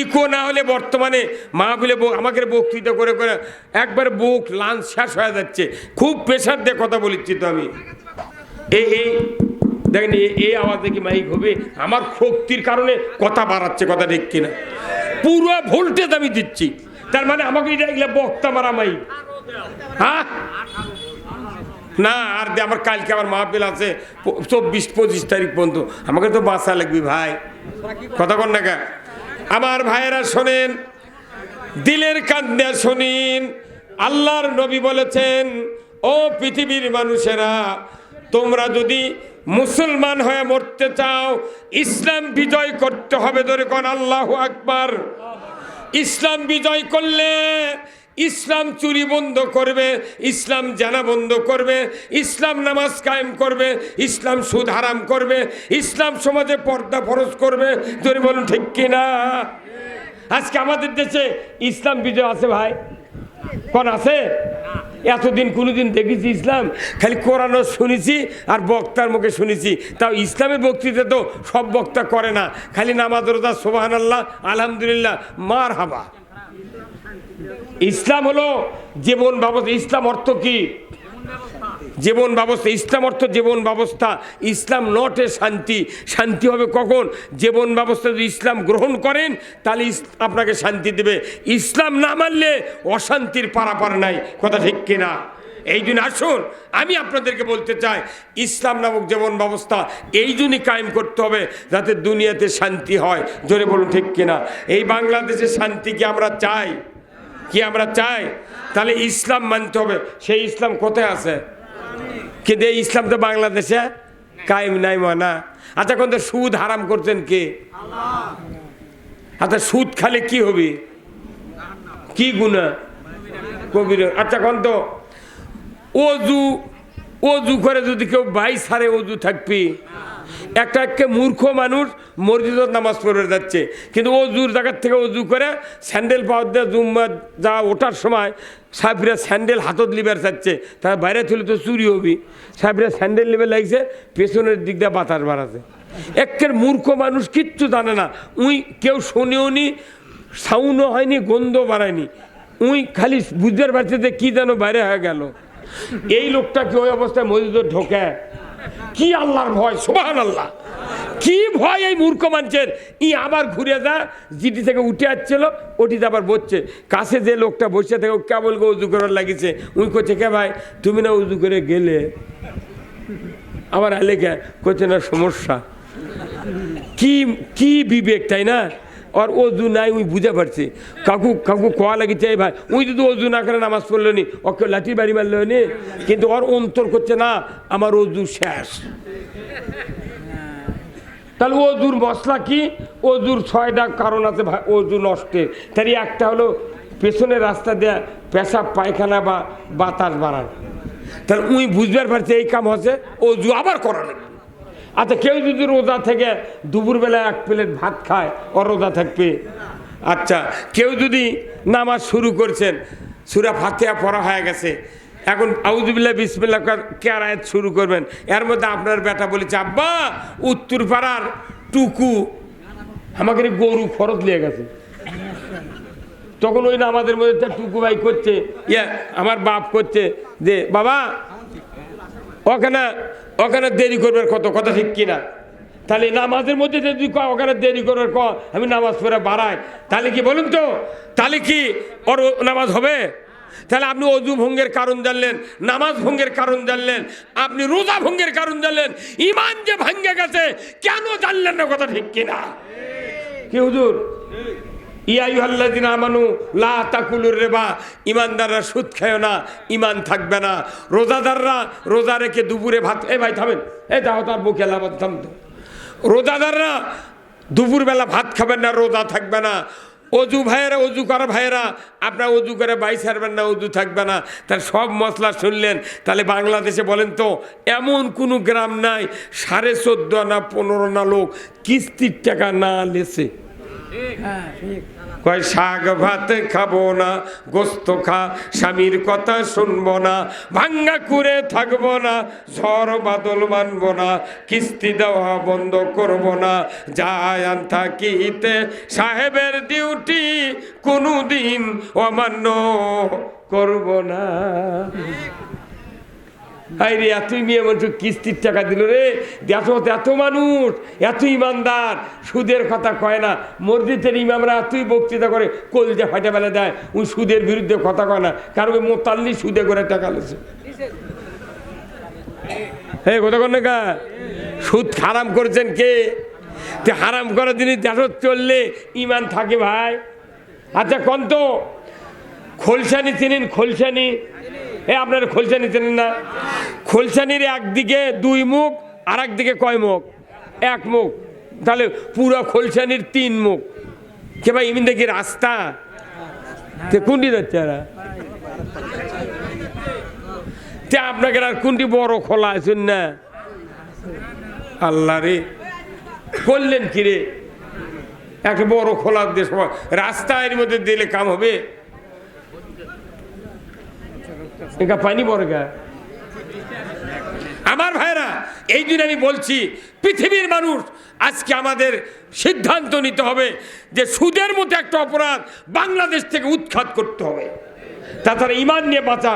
ইকো না হলে বর্তমানে মাহফিলে আমাকে বক্তৃতা করে করে একবার বুক লাঞ্চ শেষ হয়ে যাচ্ছে, খুব প্রেশার দিয়ে কথা বলিচ্ছি তো আমি। এই দেখেন এই আওয়াজে কি মাইক হবে? আমার শক্তির কারণে কথা বাড়াচ্ছে, কথা ঠিক কিনা? পুরো ভোল্টেজ আমি দিচ্ছি, তার মানে আমাকে এটা বক্তা মারা মাইক। হ্যাঁ না, আর আমার কালকে আমার মাহফিল আছে 24-25 তারিখ পর্যন্ত, আমাকে তো বাঁচা লাগবে ভাই, কথা কন না কা? আমার ভাইয়েরা শোনেন, দিলের কান দিয়ে শুনিন। আল্লাহর নবী বলেছেন, ও পৃথিবীর মানুষেরা, তোমরা যদি মুসলমান হয়ে মরতে চাও, ইসলাম বিজয় করতে হবে। ধরে কোন আল্লাহু আকবার। ইসলাম বিজয় করলে ইসলাম চুরি বন্ধ করবে, ইসলাম জানা বন্ধ করবে, ইসলাম নামাজ কায়েম করবে, ইসলাম সুদ হারাম করবে, ইসলাম সমাজে পর্দা ফরজ করবে। ধরে বলুন ঠিক কিনা? আজকে আমাদের দেশে ইসলাম বিজয় আছে ভাই? কোন আছে? এতদিন কোনোদিন দেখেছি ইসলাম? খালি কোরআনও শুনেছি আর বক্তার মুখে শুনেছি। তাও ইসলামের বক্তৃতা তো সব বক্তা করে না, খালি নামাজ রোজা সুবহানাল্লাহ আলহামদুলিল্লাহ মার হাবা। ইসলাম হলো জীবন ব্যবস্থা। ইসলাম অর্থ কি? জীবন ব্যবস্থা। ইসলাম অর্থ জীবন ব্যবস্থা। ইসলাম নটে শান্তি। শান্তি হবে কখন? জীবন ব্যবস্থা যদি ইসলাম গ্রহণ করেন তাহলে আপনাকে শান্তি দেবে। ইসলাম না মানলে অশান্তির পারাপার নাই। কথা ঠিক কিনা? এই জন্য আসুন আমি আপনাদেরকে বলতে চাই, ইসলাম নামক জীবন ব্যবস্থা এই জন্যই কায়েম করতে হবে যাতে দুনিয়াতে শান্তি হয়। জোরে বলুন ঠিক কিনা? এই বাংলাদেশে শান্তি কি আমরা চাই? কি আমরা চাই? তাহলে ইসলাম মানতে হবে। সেই ইসলাম কোথায় আছে? কিন্তু এই ইসলাম তো বাংলাদেশে কায়েম নাই মানা। আচ্ছা কোন সুদ হারাম করছেন কে? আচ্ছা সুদ খালে কি হবে? কি গুনাহ? কবির। আচ্ছা কোন তো অজু করে যদি কেউ 22 সারে অজু থাকবি, একটা মূর্খ মানুষ মসজিদে নামাজ পড়ে যাচ্ছে, কিন্তু অজুর জায়গার থেকে অজু করে স্যান্ডেল পাওয়ার দিয়ে জুম্মা যা ওঠার সময় সাহেবরা স্যান্ডেল হাতত লিবার চাচ্ছে, তার বাইরে তুলে তো চুরি হবি। সাহেবরা স্যান্ডেল লিবার লাগছে, পেছনের দিক দিয়ে বাতাস বাড়াছে। একের মূর্খ মানুষ কিচ্ছু জানে না। কেউ শোনেও নি, সাউন্ডও হয়নি, গন্ধ বাড়ায়নি। খালি বুঝতে পারছে যে কি যেন বাইরে হয়ে গেল। এই লোকটা কি ওই অবস্থায় মসজিদে ঢোকে? কি আল্লাহর ভয়! সুবহানাল্লাহ! কি ভয় এই মূর্খ মানুষের! আবার ঘুরে যা, জিটি থেকে উঠে আসছিল, ওটিতে আবার বসছে। কাছে যে লোকটা বসে থাকে কেবল উজু করার লাগিছে, করছে কে ভাই তুমি না উজু করে গেলে? আবার আলে কে করছে না সমস্যা। কি বিবেক, তাই না? আর অজু নাই বুঝে পারছি। কাকু কোয়া লাগিছে ভাই যদি অজু না করে নামাজ পড়লো নি, ওকে লাঠি বাড়ি মারলো নি, কিন্তু ওর অন্তর করছে না আমার অজু শেষ। তাহলে অজুর মশলা কি? অজুর 6টা কারণ আছে ভাই অজু নষ্টের। তারই একটা হলো পেছনের রাস্তা দেয়া পেশাব পায়খানা বা বাতাস বাড়ানো। তাহলে বুঝবার পারছে এই কাম হচ্ছে, অজু আবার করা লাগবে। আচ্ছা কেউ যদি রোজা থেকে দুপুরবেলা 1 প্লেট ভাত খায়, ও রোজা থাকবে। আচ্ছা কেউ যদি নামাজ শুরু করছেন, সূরা ফাতিহা পড়া হয়ে গেছে, এখন আউযুবিল্লাহ বিসমিল্লাহ কার আয়াত শুরু করবেন, এর মধ্যে আপনার বেটা বলেছে আব্বা উত্তর পাড়ার টুকু আমাকে গরু খরচ নিয়ে গেছে। তখন ওই নামাজের মধ্যে টুকু ভাই করছে, আমার বাপ করছে যে বাবা ওখানে দেরি করবার কথা ঠিক কিনা? তাহলে নামাজের মধ্যে যদি ওখানে দেরি করবার আমি নামাজ পড়ে বাড়াই, তাহলে কি বলুন তো, তাহলে কি ওর নামাজ হবে? তাহলে আপনি অজু ভঙ্গের কারণ জানলেন, নামাজ ভঙ্গের কারণ জানলেন, আপনি রোজা ভঙ্গের কারণ জানলেন, ইমান যে ভাঙ্গে গেছে কেন জানলেন না? কথা ঠিক কিনা? কি হুজুর? ইমানদাররা সুদ খায় না, ইমান থাকবে না। রোজাদাররা রোজা রেখে দুপুরে ভাত, ভাই থামেন, যাও তার বুকে লাভ থামতো। রোজাদাররা দুপুরবেলা ভাত খাবেন না, রোজা থাকবে না। অজু ভাইয়েরা, অজু করা ভাইয়েরা আপনার অজু করে 22 ছাড়বেন না, অজু থাকবে না। তার সব মশলা শুনলেন। তাহলে বাংলাদেশে বলেন তো এমন কোনো গ্রাম নাই 14.5 আনা 15 আনা লোক কিস্তির টাকা না লেছে। কয় শাক ভাত খাবো না, গোস্ত খা, স্বামীর কথা শুনবো না, ভাঙ্গা করে থাকবো না, ঝড় বাদল মানবো না, কিস্তি দেওয়া বন্ধ করবো না, যায় থাকিতে সাহেবের ডিউটি কোনোদিন অমান্য করবো না। আরে এতই মেয়ে মানুষ কিস্তির টাকা দিল রে, এত মানুষ, এত ইমানদার, সুদের কথা কয় না। মসজিদের ইমামরা এতই বক্তৃতা করে, কলজা ফাটে বেলা দেয়, সুদের বিরুদ্ধে কথা কয় না, কারণ ওই মোতাল্লি সুদে করে টাকা লেছে। হ্যাঁ কথা কন না, সুদ হারাম করছেন কে? হারাম করার জিনিস দেশ চললে ইমান থাকে ভাই। আচ্ছা কোন তো খোলসানি চিনেন? খোলসানি, আপনারা খোলসানি চিনেন না? খোলসানির একদিকে 2 মুখ, আর একদিকে কয় মুখ? 1 মুখ। তাহলে পুরো খোলসানির 3 মুখ। কে ভাই এমনি দেখি রাস্তা কোনটি যাচ্ছে এরা? আপনাকে আর কোনটি বড় খোলা আছেন না? আল্লাহ রে, করলেন কিরে? একটা বড় খোলা দেশ রাস্তা এর মধ্যে দিলে কাম হবে? পানি বর্গা আমার ভাইরা, এই জন্য আমি বলছি পৃথিবীর মানুষ আজকে আমাদের সিদ্ধান্ত নিতে হবে যে সুদের মতো একটা অপরাধ বাংলাদেশ থেকে উৎখাত করতে হবে, তাছাড়া ঈমান নিয়ে বাঁচা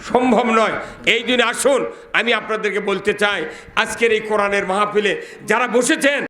সম্ভব নয়। এই জন্য আসুন আমি আপনাদেরকে বলতে চাই, আজকের এই কোরআনের মাহফিলে যারা বসেছেন